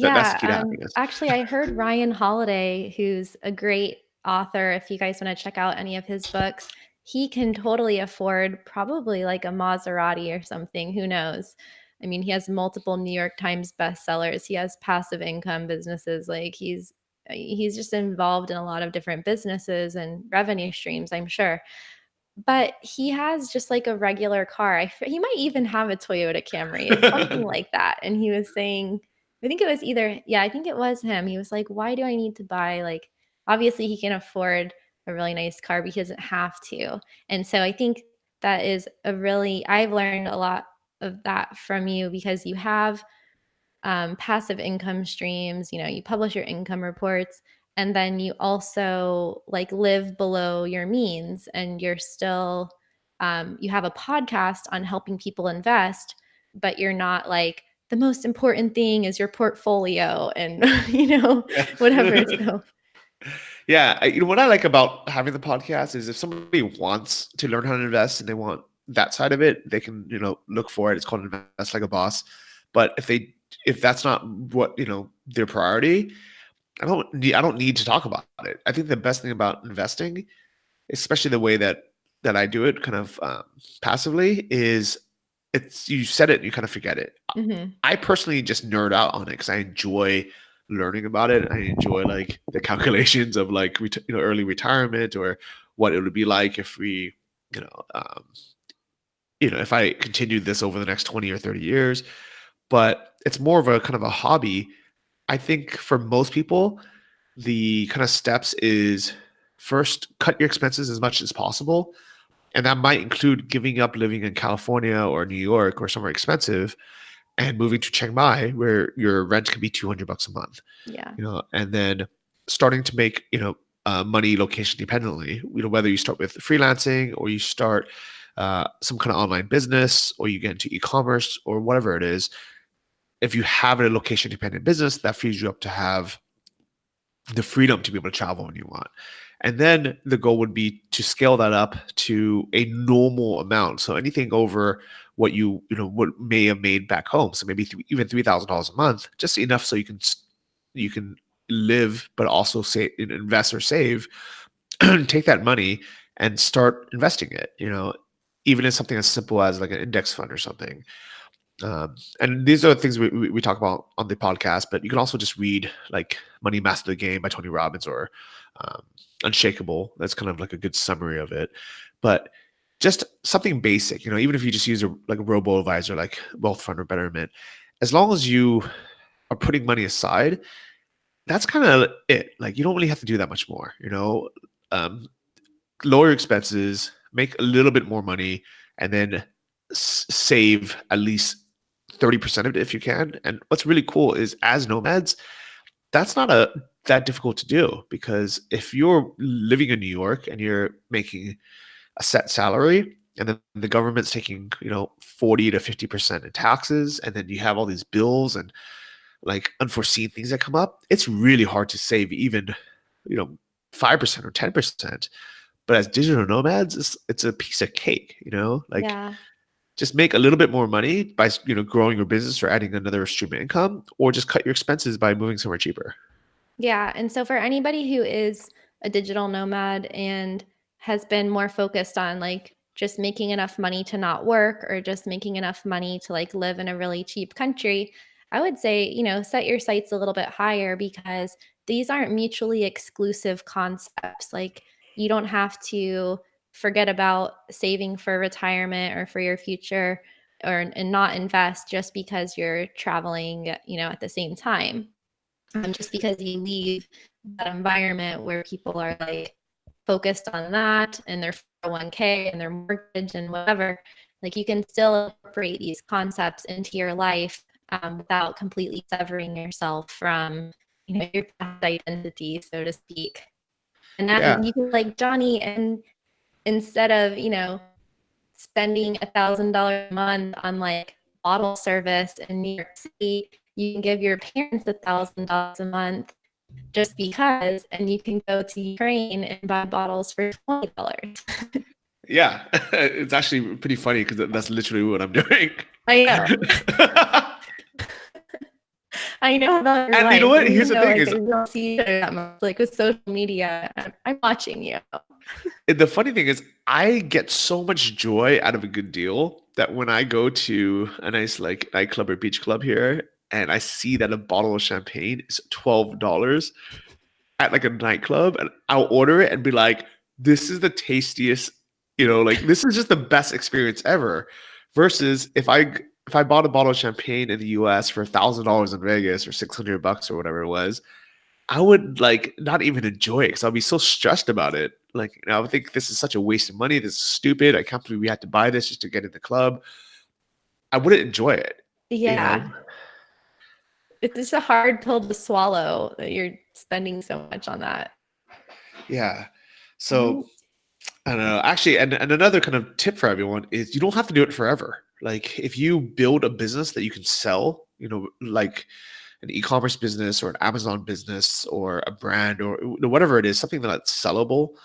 That's Yeah, the key to happiness. actually, I heard Ryan Holiday, who's a great author, if you guys want to check out any of his books, he can totally afford probably like a Maserati or something. Who knows? I mean, he has multiple New York Times bestsellers. He has passive income businesses. Like he's just involved in a lot of different businesses and revenue streams, I'm sure. But he has just like a regular car. He might even have a Toyota Camry. It's something like that. And he was saying, I think it was either, yeah, I think it was him. He was like, why do I need to buy, like, obviously he can afford a really nice car, but he doesn't have to. And so I think that is I've learned a lot of that from you because you have passive income streams. You publish your income reports, and then you also like live below your means, and you're still you have a podcast on helping people invest, but you're not like the most important thing is your portfolio and whatever. Yeah. So Yeah, what I like about having the podcast is if somebody wants to learn how to invest and they want that side of it, they can, look for it. It's called Invest Like a Boss. But if that's not what, their priority, I don't need to talk about it. I think the best thing about investing, especially the way that I do it kind of passively, is you said it and you kind of forget it. mhm. I personally just nerd out on it because I enjoy learning about it. I enjoy like the calculations of like early retirement or what it would be like if we you know um, if I continued this over the next 20 or 30 years. But it's more of a kind of a hobby. I think for most people, the kind of steps is first cut your expenses as much as possible. And that might include giving up living in California or New York or somewhere expensive and moving to Chiang Mai where your rent can be $200 a month, Yeah. and then starting to make, money location dependently, whether you start with freelancing or you start some kind of online business or you get into e-commerce or whatever it is. If you have a location dependent business, that frees you up to have the freedom to be able to travel when you want. And then the goal would be to scale that up to a normal amount. So anything over what what may have made back home. So maybe even $3,000 a month, just enough so you can live, but also say invest or save. Take that money and start investing it. Even in something as simple as like an index fund or something. And these are the things we talk about on the podcast, but you can also just read like Money Master the Game by Tony Robbins or um, Unshakable. That's kind of like a good summary of it. But just something basic, even if you just use like a robo advisor like Wealth Fund or Betterment, as long as you are putting money aside, that's kind of it. Like you don't really have to do that much more, um, lower your expenses, make a little bit more money, and then save at least 30% of it if you can. And what's really cool is as nomads, that's not that difficult to do because if you're living in New York and you're making a set salary and then the government's taking, 40 to 50% in taxes, and then you have all these bills and like unforeseen things that come up, it's really hard to save even, you know, 5% or 10%. But as digital nomads, it's a piece of cake, like Yeah. just make a little bit more money by, growing your business or adding another stream of income, or just cut your expenses by moving somewhere cheaper. Yeah. And so for anybody who is a digital nomad and has been more focused on like just making enough money to not work or just making enough money to like live in a really cheap country, I would say, set your sights a little bit higher because these aren't mutually exclusive concepts. Like you don't have to forget about saving for retirement or for your future and not invest just because you're traveling, at the same time. Just because you leave that environment where people are like focused on that and their 401k and their mortgage and whatever, like you can still incorporate these concepts into your life without completely severing yourself from your past identity, so to speak. And Yeah. then you can like Johnny, and instead of spending $1,000 a month on like bottle service in New York City, you can give your parents $1,000 a month just because, and you can go to Ukraine and buy bottles for $20. Yeah. It's actually pretty funny because that's literally what I'm doing. I know. I know about your And you know life, what? and Here's even the though thing like is, we don't see each other that much, like with social media, I'm watching you. the funny thing is, I get so much joy out of a good deal that when I go to a nice like nightclub or beach club here, and I see that a bottle of champagne is $12 at like a nightclub, and I'll order it and be like, "This is the tastiest," like this is just the best experience ever. Versus if I bought a bottle of champagne in the U.S. for $1,000 in Vegas or $600 or whatever it was, I would like not even enjoy it because I'll be so stressed about it. Like, I would think this is such a waste of money. This is stupid. I can't believe we had to buy this just to get in the club. I wouldn't enjoy it, you know? Yeah, it's just a hard pill to swallow that you're spending so much on that. Yeah. So Right. I don't know. Actually, and another kind of tip for everyone is you don't have to do it forever. Like if you build a business that you can sell, like an e-commerce business or an Amazon business or a brand or whatever it is, something that's sellable,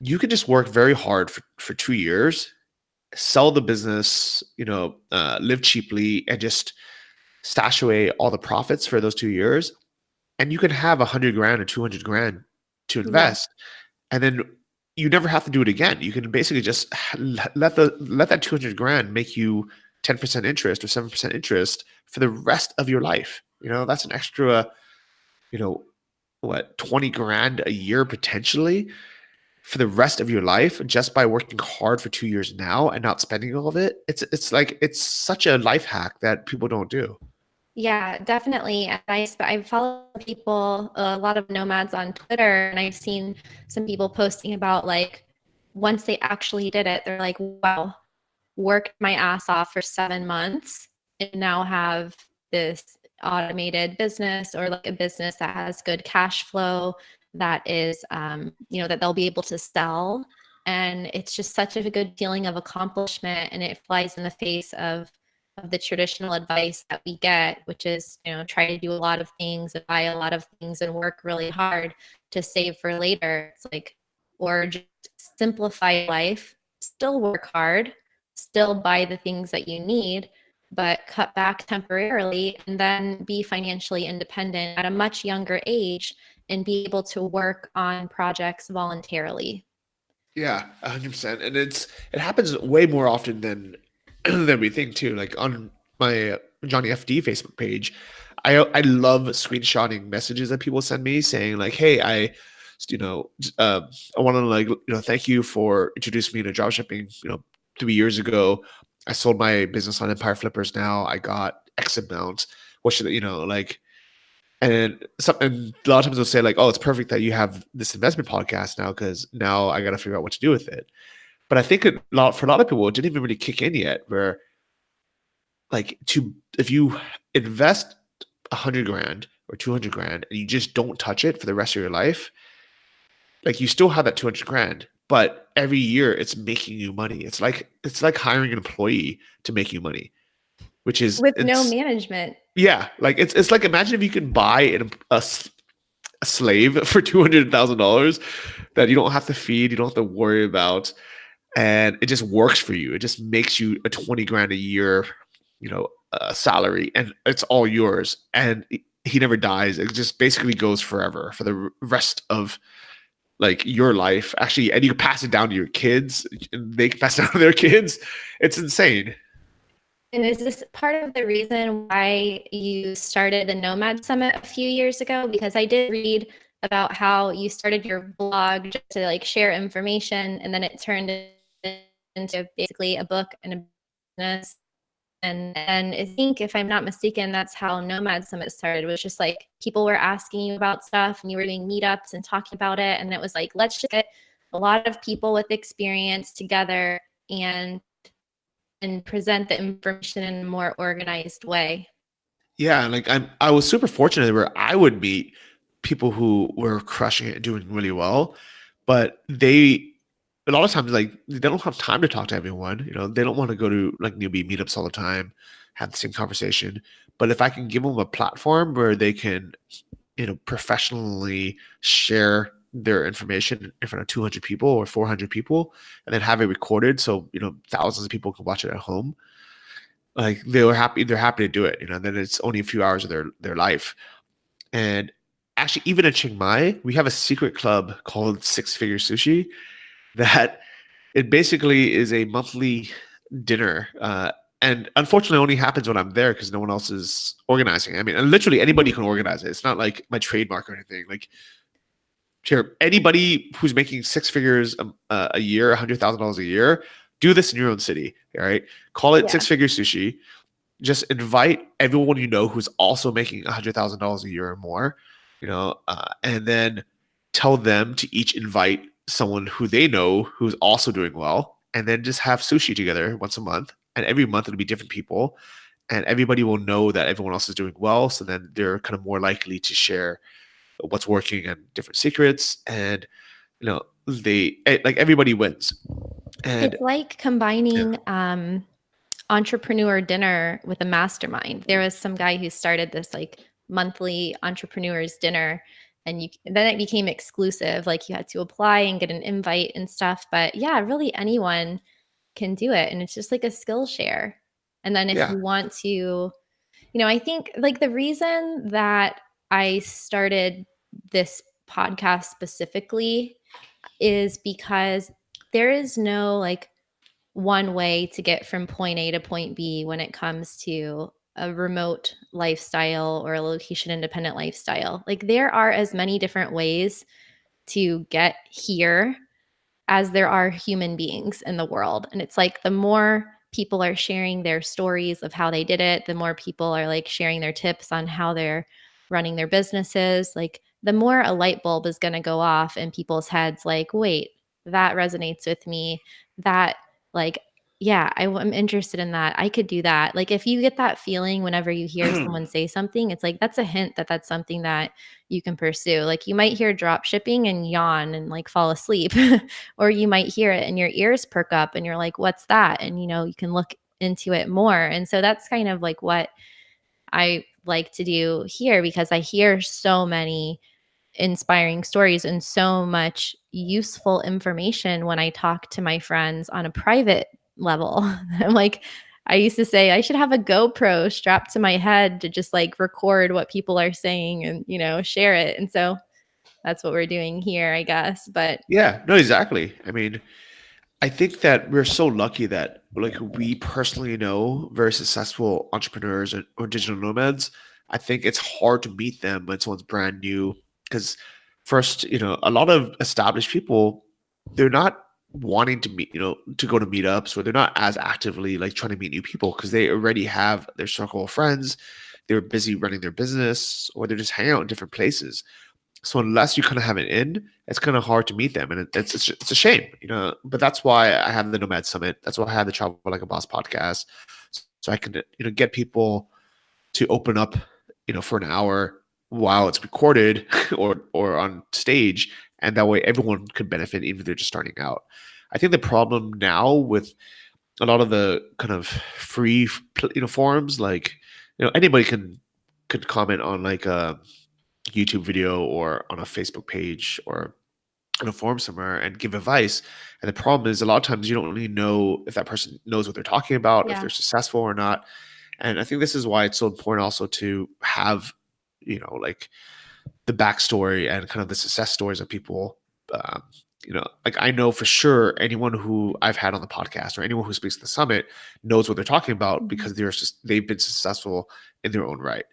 you can just work very hard for 2 years, sell the business, live cheaply and just stash away all the profits for those 2 years. And you can have 100 grand or 200 grand to Yeah. invest. And then you never have to do it again. You can basically just let that 200 grand make you 10% interest or 7% interest for the rest of your life. That's an extra, you know, what, 20 grand a year potentially for the rest of your life just by working hard for 2 years now and not spending all of it. It's such a life hack that people don't do. Yeah, definitely. And I follow people, a lot of nomads on Twitter, and I've seen some people posting about like once they actually did it, they're like, wow, worked my ass off for 7 months and now have this automated business or like a business that has good cash flow that is, that they'll be able to sell. And it's just such a good feeling of accomplishment, and it flies in the face of the traditional advice that we get, which is, try to do a lot of things and buy a lot of things and work really hard to save for later. It's like, or just simplify life, still work hard, still buy the things that you need, but cut back temporarily and then be financially independent at a much younger age and be able to work on projects voluntarily. Yeah, 100%. And it happens way more often than than we think too. Like on my Johnny FD Facebook page, I love screenshotting messages that people send me saying like, "Hey, you know, I want to like thank you for introducing me to dropshipping. 3 years ago, I sold my business on Empire Flippers. Now I got X amount. What should like?" And a lot of times they'll say like, "Oh, it's perfect that you have this investment podcast now because now I got to figure out what to do with it." But I think for a lot of people, it didn't even really kick in yet. Where like if you invest 100 grand or 200 grand and you just don't touch it for the rest of your life, like you still have that 200 grand, but every year it's making you money. It's like hiring an employee to make you money, which is With no it's management. yeah, like it's like imagine if you can buy a slave for $200,000 that you don't have to feed, you don't have to worry about, and it just works for you. It just makes you a 20 grand a year, salary, and it's all yours. And he never dies. It just basically goes forever for the rest of like your life. Actually, and you can pass it down to your kids, and they can pass it down to their kids. It's insane. And is this part of the reason why you started the Nomad Summit a few years ago? Because I did read about how you started your blog just to like share information, and then it turned into basically a book and a business. And I think, if I'm not mistaken, that's how Nomad Summit started. It was just like people were asking you about stuff, and you were doing meetups and talking about it. And it was like, let's just get a lot of people with experience together and present the information in a more organized way. Yeah, like I was super fortunate where I would meet people who were crushing it, doing really well, but they a lot of times like they don't have time to talk to everyone. They don't want to go to like newbie meetups all the time, have the same conversation. But if I can give them a platform where they can, professionally share their information in front of 200 people or 400 people, and then have it recorded so thousands of people can watch it at home, Like they're happy to do it, and then it's only a few hours of their life. And actually, even in Chiang Mai, we have a secret club called Six Figure Sushi that it basically is a monthly dinner. And unfortunately, it only happens when I'm there because no one else is organizing. I mean, and literally anybody can organize it. It's not like my trademark or anything. Like, sure, anybody who's making six figures a year, $100,000 a year, do this in your own city. All right, call it Yeah. Six Figure Sushi. Just invite everyone you know who's also making $100,000 a year or more, and then tell them to each invite someone who they know who's also doing well, and then just have sushi together once a month. And every month it'll be different people, and everybody will know that everyone else is doing well. So then they're kind of more likely to share what's working and different secrets, and like everybody wins. And It's like combining entrepreneur dinner with a mastermind. There was some guy who started this like monthly entrepreneurs dinner, and then it became exclusive. Like you had to apply and get an invite and stuff. But yeah, really anyone can do it, and it's just like a skill share. And then if yeah, you want to, I think like the reason that I started this podcast specifically is because there is no like one way to get from point A to point B when it comes to a remote lifestyle or a location independent lifestyle. Like there are as many different ways to get here as there are human beings in the world. And it's like the more people are sharing their stories of how they did it, the more people are like sharing their tips on how they're running their businesses, like the more a light bulb is going to go off in people's heads like, wait, that resonates with me. That like yeah, I'm interested in that. I could do that. Like if you get that feeling whenever you hear someone say something, it's like that's a hint that that's something that you can pursue. Like you might hear drop shipping and yawn and like fall asleep. Or you might hear it and your ears perk up and you're like, what's that? And you can look into it more. And so that's kind of like what I like to do here, because I hear so many inspiring stories and so much useful information when I talk to my friends on a private level. I'm like, I used to say I should have a GoPro strapped to my head to just like record what people are saying and, share it. And so that's what we're doing here, I guess. But yeah, no, exactly. I mean, I think that we're so lucky that like we personally know very successful entrepreneurs or digital nomads. I think it's hard to meet them when someone's brand new because first, a lot of established people, they're not wanting to meet, to go to meetups, or they're not as actively like trying to meet new people because they already have their circle of friends. They're busy running their business, or they're just hanging out in different places. So unless you kind of have an in, it's kind of hard to meet them, and it's a shame, But that's why I have the Nomad Summit. That's why I have the Travel Like a Boss podcast, so I can get people to open up, for an hour while it's recorded or on stage, and that way everyone could benefit, even if they're just starting out. I think the problem now with a lot of the kind of free, forums, like anybody could comment on like a YouTube video or on a Facebook page or in a forum somewhere and give advice. And the problem is a lot of times you don't really know if that person knows what they're talking about, if yeah. they're successful or not. And I think this is why it's so important also to have, like the backstory and kind of the success stories of people. Like I know for sure anyone who I've had on the podcast or anyone who speaks at the summit knows what they're talking about Mhm. because they've been successful in their own right.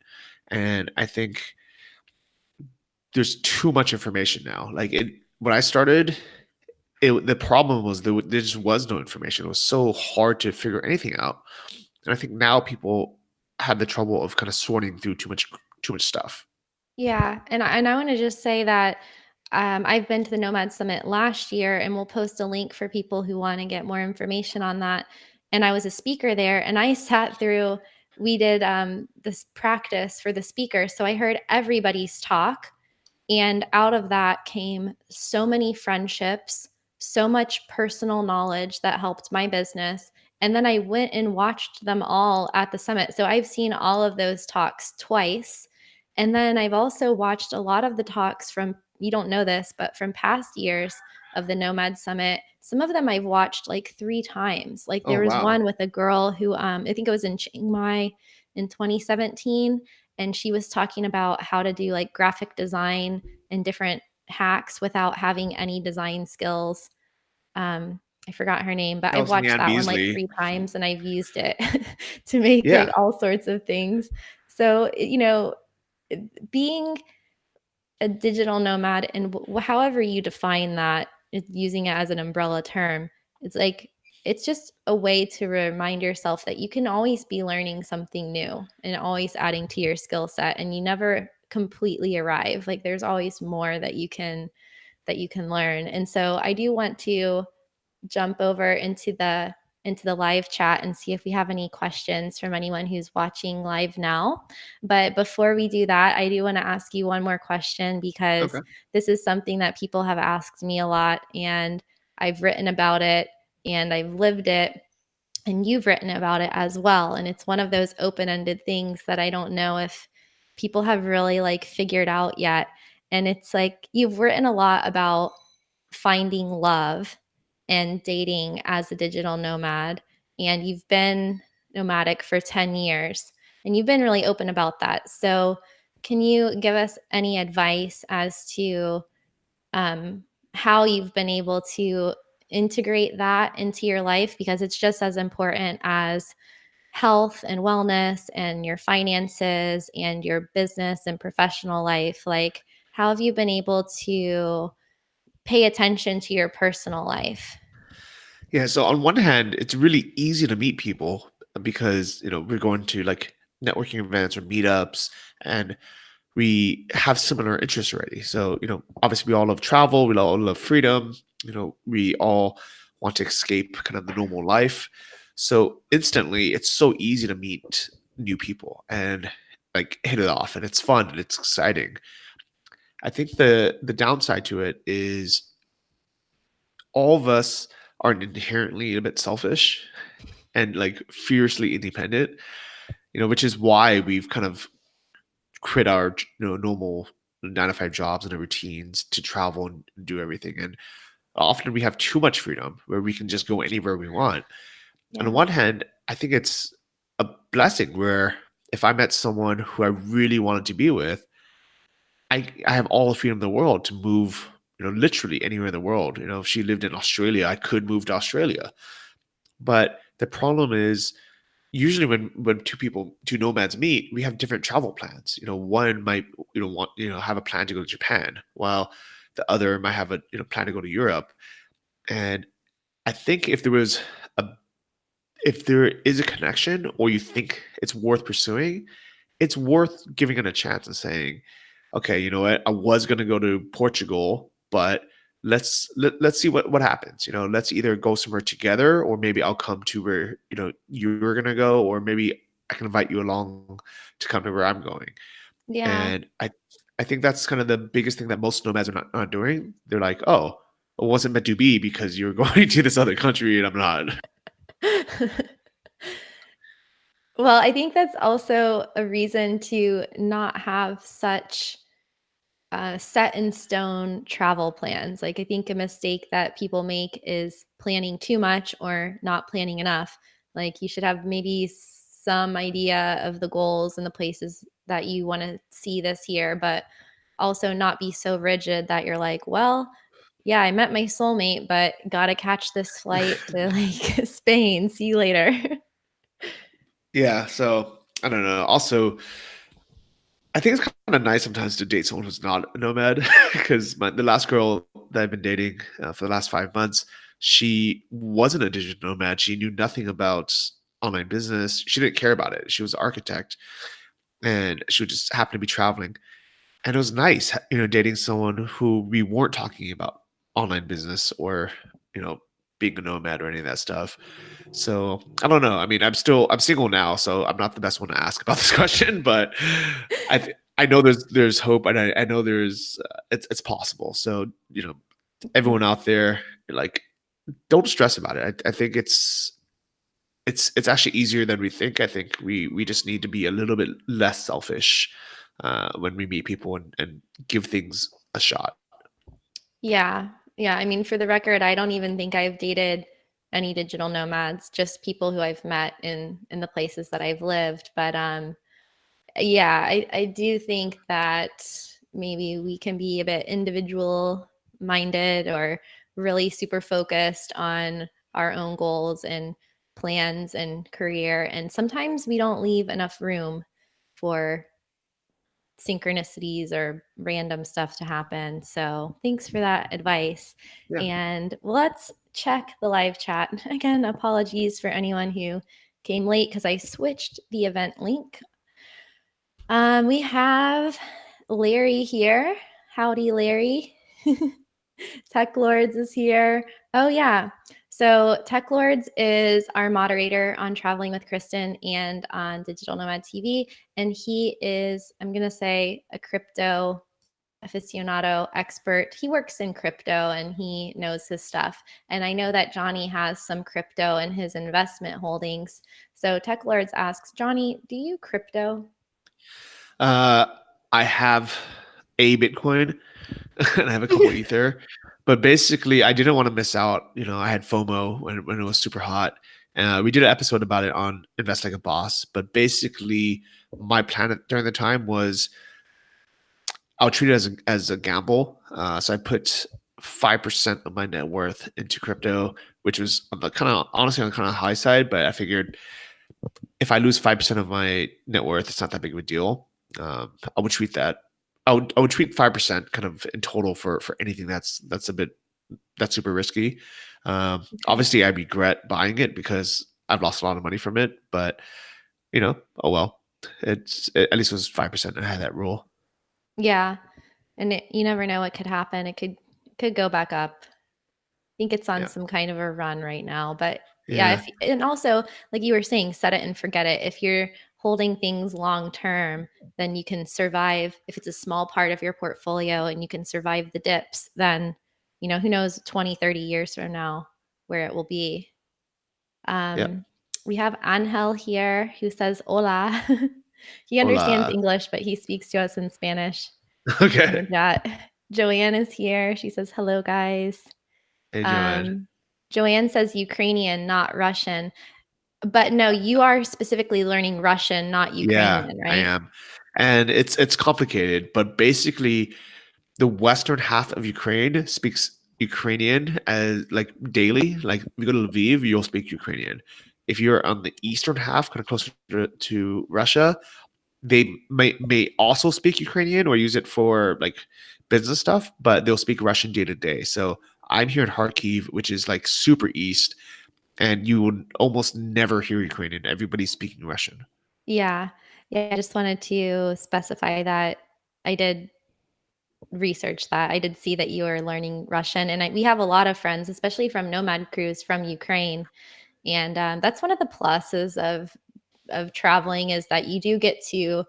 And I think there's too much information now. Like when I started, the problem was there just was no information. It was so hard to figure anything out. And I think now people have the trouble of kind of sorting through too much stuff. Yeah, and I want to just say that I've been to the Nomad Summit last year, and we'll post a link for people who want to get more information on that. And I was a speaker there, and I sat through. We did this practice for the speaker, so I heard everybody's talk, and out of that came so many friendships, so much personal knowledge that helped my business. And then I went and watched them all at the summit. So I've seen all of those talks twice. And then I've also watched a lot of the talks from, you don't know this, but from past years of the Nomad Summit some of them I've watched like 3 times. Like Oh there was wow. one with a girl who I think it was in Chiang Mai in 2017, and she was talking about how to do like graphic design and different hacks without having any design skills. I forgot her name, but That I've was watched Leanne that one like Beasley. 3 times and I've used it to make like Yeah. all sorts of things. So, being a digital nomad and however you define that, using it as an umbrella term, it's like it's just a way to remind yourself that you can always be learning something new and always adding to your skill set, and you never completely arrive. Like there's always more that you can learn. And so I do want to jump over into the live chat and see if we have any questions from anyone who's watching live now. But before we do that, I do want to ask you one more question, because Okay. this is something that people have asked me a lot, and I've written about it and I've lived it, and you've written about it as well. And it's one of those open-ended things that I don't know if people have really like figured out yet. And it's like you've written a lot about finding love and dating as a digital nomad, and you've been nomadic for 10 years, and you've been really open about that. So can you give us any advice as to um, how you've been able to integrate that into your life, because it's just as important as health and wellness and your finances and your business and professional life. Like, how have you been able to pay attention to your personal life? Yeah. So on one hand, it's really easy to meet people because we're going to like networking events or meetups, and we have similar interests already. So obviously we all love travel, we all love freedom. We all want to escape kind of the normal life. So instantly, it's so easy to meet new people and like hit it off, and it's fun and it's exciting. I think the downside to it is all of us are inherently a bit selfish and like fiercely independent, which is why we've kind of quit our normal 9 to 5 jobs and our routines to travel and do everything. And often we have too much freedom where we can just go anywhere we want. On the Yeah. one hand, I think it's a blessing where if I met someone who I really wanted to be with, I have all the freedom in the world to move, literally anywhere in the world. If she lived in Australia, I could move to Australia. But the problem is usually when two nomads meet, we have different travel plans. One might want have a plan to go to Japan, while the other might have a plan to go to Europe. And I think a if there is a connection, or you think it's worth pursuing, it's worth giving it a chance and saying, okay, you know what, I was going to go to Portugal, but let's see what happens. Let's either go somewhere together, or maybe I'll come to where you're going to go, or maybe I can invite you along to come to where I'm going. Yeah. And I think that's kind of the biggest thing that most nomads are not doing. They're like, oh, it wasn't meant to be because you're going to this other country and I'm not. Well, I think that's also a reason to not have such set in stone travel plans. Like, I think a mistake that people make is planning too much or not planning enough. Like, you should have maybe some idea of the goals and the places that you want to see this year, but also not be so rigid that you're like, well, yeah, I met my soulmate, but gotta catch this flight to like Spain. See you later. Yeah, so I don't know. Also, I think it's kind of nice sometimes to date someone who's not a nomad because the last girl that I've been dating for the last 5 months, she wasn't a digital nomad. She knew nothing about online business. She didn't care about it. She was an architect, and she would just happen to be traveling. And it was nice, dating someone who we weren't talking about online business or, you know, being a nomad or any of that stuff. So I don't know. I mean, I'm single now, so I'm not the best one to ask about this question, but I know there's hope, and I know it's possible. So everyone out there, like, don't stress about it. I think it's actually easier than we think. I think we just need to be a little bit less selfish when we meet people and give things a shot. Yeah. Yeah. I mean, for the record, I don't even think I've dated any digital nomads, just people who I've met in the places that I've lived. But yeah, I do think that maybe we can be a bit individual minded or really super focused on our own goals and plans and career. And sometimes we don't leave enough room for synchronicities or random stuff to happen. So thanks for that advice. Yeah. And let's check the live chat. Again, apologies for anyone who came late because I switched the event link. We have Larry here. Howdy, Larry. Tech Lords is here. Oh, yeah. So, Tech Lords is our moderator on Traveling with Kristin and on Digital Nomad TV. And he is, I'm going to say, a crypto aficionado expert. He works in crypto and he knows his stuff. And I know that Johnny has some crypto in his investment holdings. So, Tech Lords asks, Johnny, do you crypto? I have a Bitcoin and I have a couple Ether, but basically I didn't want to miss out. I had FOMO when it was super hot. We did an episode about it on Invest Like a Boss, but basically my plan during the time was I'll treat it as a gamble. So I put 5% of my net worth into crypto, which was on the honestly on the kind of high side, but I figured if I lose 5% of my net worth, it's not that big of a deal. I would treat that. I would treat 5% kind of in total for anything that's super risky. Obviously, I regret buying it because I've lost a lot of money from it. But oh well. At least it was 5%. I had that rule. Yeah. And you never know what could happen. It could go back up. I think it's on Yeah. some kind of a run right now. But yeah, Yeah. and also, like you were saying, set it and forget it. If you're holding things long term, then you can survive. If it's a small part of your portfolio and you can survive the dips, then, who knows 20, 30 years from now where it will be. Yeah. We have Angel here who says hola. He understands Hola. English, but he speaks to us in Spanish in Okay. the chat. Joanne is here. She says, hello, guys. Hey, Joanne. Joanne says Ukrainian, not Russian. But no, you are specifically learning Russian, not Yeah, Ukrainian, I right? am. And it's complicated, but basically the western half of Ukraine speaks Ukrainian as like daily. Like if you go to Lviv, you'll speak Ukrainian. If you're on the eastern half, kind of closer to Russia, they may also speak Ukrainian or use it for like business stuff, but they'll speak Russian day to day. So I'm here in Kharkiv, which is like super east, and you would almost never hear Ukrainian. Everybody's speaking Russian. Yeah. Yeah. I just wanted to specify that I did research that. I did see that you are learning Russian. And we have a lot of friends, especially from Nomad Cruise from Ukraine. And that's one of the pluses of traveling is that you do get to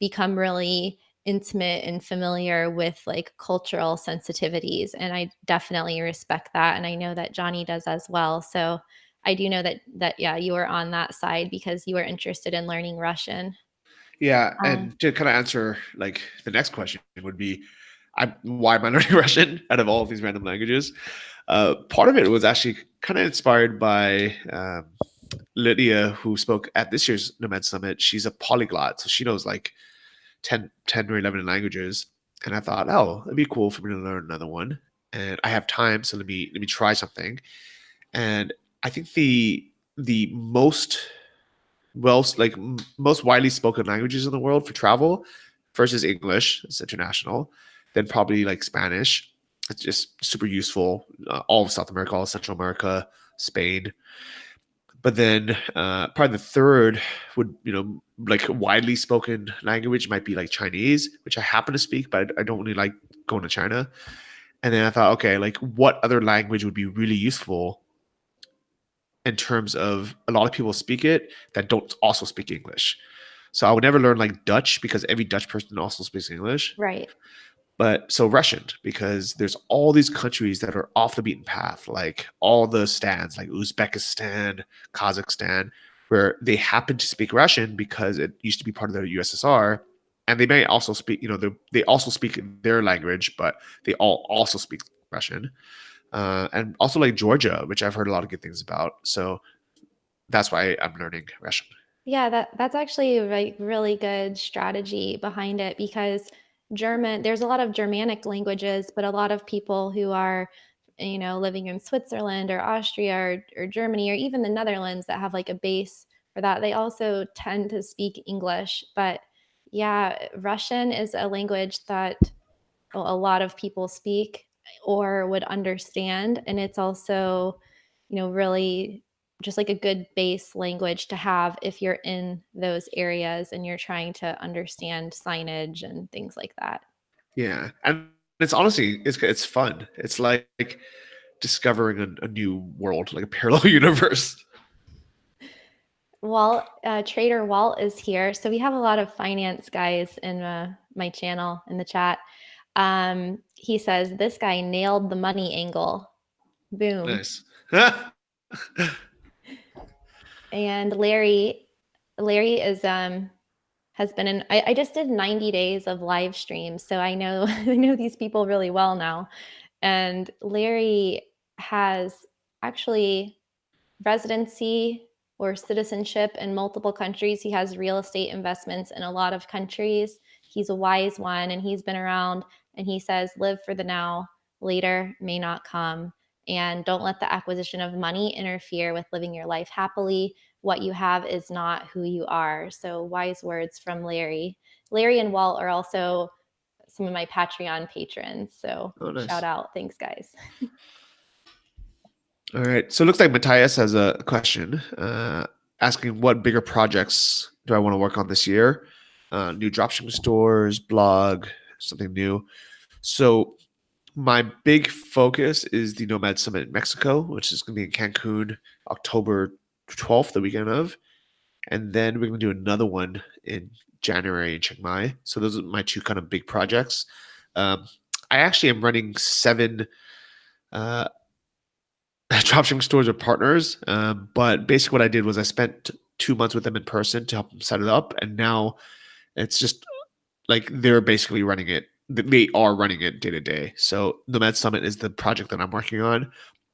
become really intimate and familiar with like cultural sensitivities, and I definitely respect that, and I know that Johnny does as well. So I do know that yeah, you are on that side because you are interested in learning Russian. Yeah, um, and to kind of answer like the next question would be, why am I learning Russian out of all of these random languages? Part of it was actually kind of inspired by Lydia, who spoke at this year's Nomad Summit. She's a polyglot, so she knows like 10 or 11 languages. And I thought, oh, it'd be cool for me to learn another one. And I have time, so let me try something. And I think the most widely spoken languages in the world for travel, first is English, it's international, then probably like Spanish. It's just super useful. All of South America, all of Central America, Spain. But then probably the third would, like widely spoken language might be like Chinese, which I happen to speak, but I don't really like going to China. And then I thought, okay, like what other language would be really useful in terms of a lot of people speak it that don't also speak English. So I would never learn like Dutch because every Dutch person also speaks English. right. But so Russian, because there's all these countries that are off the beaten path, like all the stands, like Uzbekistan, Kazakhstan, where they happen to speak Russian because it used to be part of the USSR. And they may also speak, they also speak their language, but they all also speak Russian, and also like Georgia, which I've heard a lot of good things about. So that's why I'm learning Russian. Yeah, that's actually a really good strategy behind it, because there's a lot of Germanic languages, but a lot of people who are, living in Switzerland or Austria or Germany or even the Netherlands that have like a base for that, they also tend to speak English. But yeah, Russian is a language that a lot of people speak or would understand. And it's also, really just like a good base language to have if you're in those areas and you're trying to understand signage and things like that. Yeah, and it's honestly it's fun. It's like discovering a new world, like a parallel universe. Trader Walt is here. So we have a lot of finance guys in my channel in the chat. He says, this guy nailed the money angle. Boom. Nice. And Larry is has been in. I just did 90 days of live streams, so I know I know these people really well now. And Larry has actually residency or citizenship in multiple countries. He has real estate investments in a lot of countries. He's a wise one, and he's been around, and he says, live for the now, later may not come. And don't let the acquisition of money interfere with living your life happily. What you have is not who you are. So wise words from Larry. Larry and Walt are also some of my Patreon patrons. So Oh, nice. shout out. Thanks, guys. All right. So it looks like Matthias has a question asking what bigger projects do I want to work on this year? New dropshipping stores, blog, something new. So my big focus is the Nomad Summit in Mexico, which is going to be in Cancun, October 12th, the weekend of. And then we're going to do another one in January in Chiang Mai. So those are my two kind of big projects. I actually am running 7 dropshipping stores with partners. But basically, what I did was I spent 2 months with them in person to help them set it up, and now it's just like they're basically running it. They are running it day to day. So Nomad Summit is the project that I'm working on.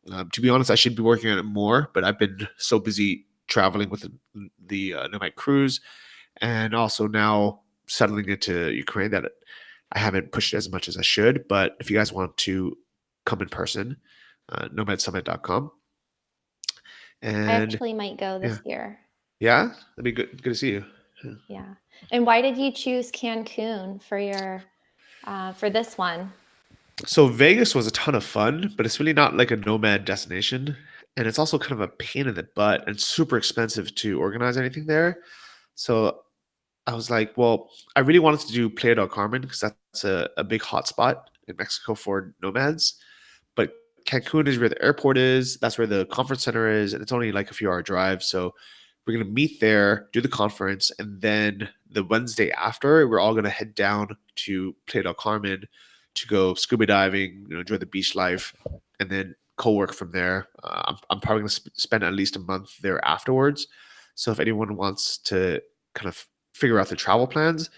To be honest, I should be working on it more, but I've been so busy traveling with the Nomad cruise, and also now settling into Ukraine that I haven't pushed it as much as I should. But if you guys want to come in person, nomadsummit.com. And I actually might go this year. Yeah, that'd be good. Good to see you. Yeah. And why did you choose Cancun for this one? So Vegas was a ton of fun, but it's really not like a nomad destination, and it's also kind of a pain in the butt and super expensive to organize anything there. So I was like, well, I really wanted to do Playa del Carmen because that's a big hotspot in Mexico for nomads. But Cancun is where the airport is. That's where the conference center is, and it's only like a few hour drive. So we're gonna meet there, do the conference, and then the Wednesday after, we're all gonna head down to Playa del Carmen to go scuba diving, enjoy the beach life, and then co-work from there. I'm probably gonna spend at least a month there afterwards. So if anyone wants to kind of figure out the travel plans,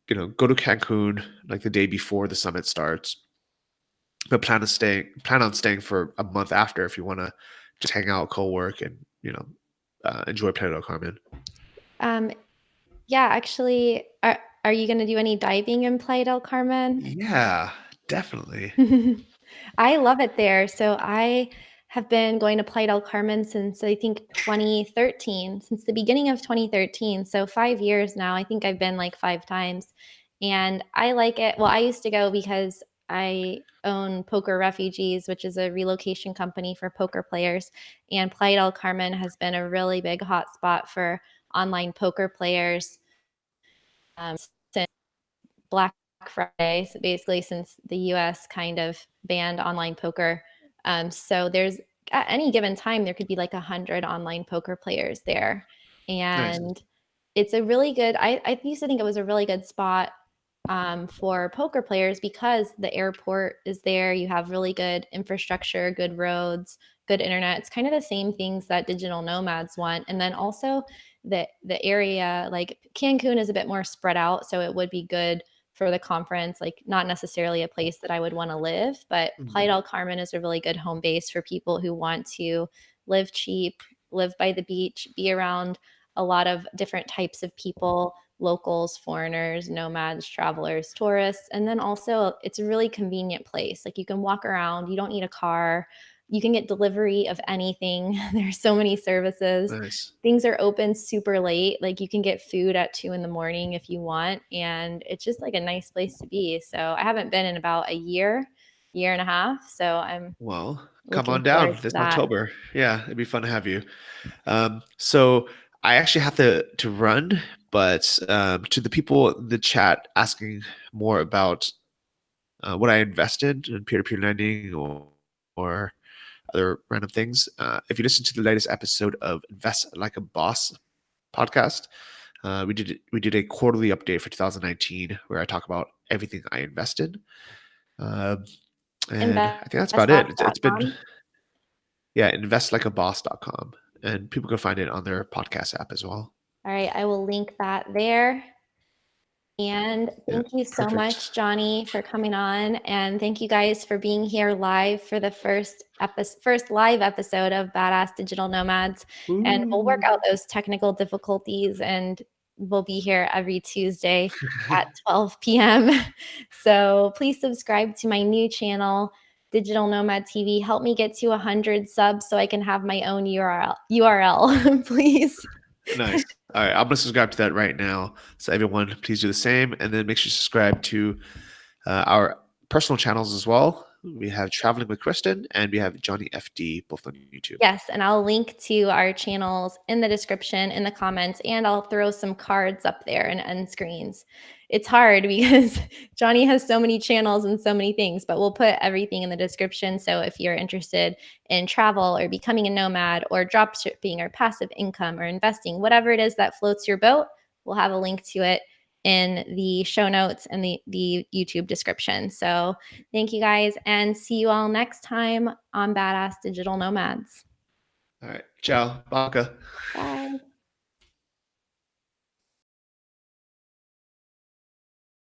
go to Cancun like the day before the summit starts, but plan on staying for a month after if you want to just hang out, co-work, and enjoy Playa del Carmen. Yeah, actually, are you going to do any diving in Playa del Carmen? Yeah, definitely. I love it there. So I have been going to Playa del Carmen since I think 2013, since the beginning of 2013. So 5 years now. I think I've been like 5 times. And I like it. Well, I used to go because I own Poker Refugees, which is a relocation company for poker players. And Playa del Carmen has been a really big hotspot for online poker players since Black Friday. So basically, since the US kind of banned online poker. So there's at any given time, there could be like 100 online poker players there. And Nice. it's a really good, I used to think it was a really good spot for poker players because the airport is there. You have really good infrastructure, good roads, good internet. It's kind of the same things that digital nomads want. And then also the area, like Cancun is a bit more spread out. So it would be good for the conference, like not necessarily a place that I would want to live, but Playa del Carmen is a really good home base for people who want to live cheap, live by the beach, be around a lot of different types of people, locals, foreigners, nomads, travelers, tourists. And then also it's a really convenient place. Like you can walk around, you don't need a car. You can get delivery of anything. There's so many services. Nice. Things are open super late. Like you can get food at 2 a.m. if you want. And it's just like a nice place to be. So I haven't been in about a year and a half. So I'm Well, come looking on down forward to this that. October. Yeah, it'd be fun to have you. So I actually have to run, but to the people in the chat asking more about what I invested in peer-to-peer lending or other random things, if you listen to the latest episode of Invest Like a Boss podcast, we did a quarterly update for 2019 where I talk about everything I invested. And I think that's about it. It's been, Investboss.com. yeah, investlikeaboss.com. And people can find it on their podcast app as well. All right, I will link that there. And Yeah, thank you so perfect. much, Johnny, for coming on. And thank you guys for being here live for the first live episode of Badass Digital Nomads. And we'll work out those technical difficulties, and we'll be here every Tuesday at 12 p.m. So please subscribe to my new channel, Digital Nomad TV. Help me get to 100 subs so I can have my own URL, please. Nice. All right, I'm gonna subscribe to that right now. So everyone, please do the same, and then make sure you subscribe to our personal channels as well. We have Traveling with Kristin, and we have Johnny FD, both on YouTube. Yes, and I'll link to our channels in the description, in the comments, and I'll throw some cards up there and end screens. It's hard because Johnny has so many channels and so many things, but we'll put everything in the description. So if you're interested in travel or becoming a nomad or drop shipping or passive income or investing, whatever it is that floats your boat, we'll have a link to it in the show notes and the YouTube description. So thank you guys, and see you all next time on Badass Digital Nomads. All right. Ciao. Baka. Bye.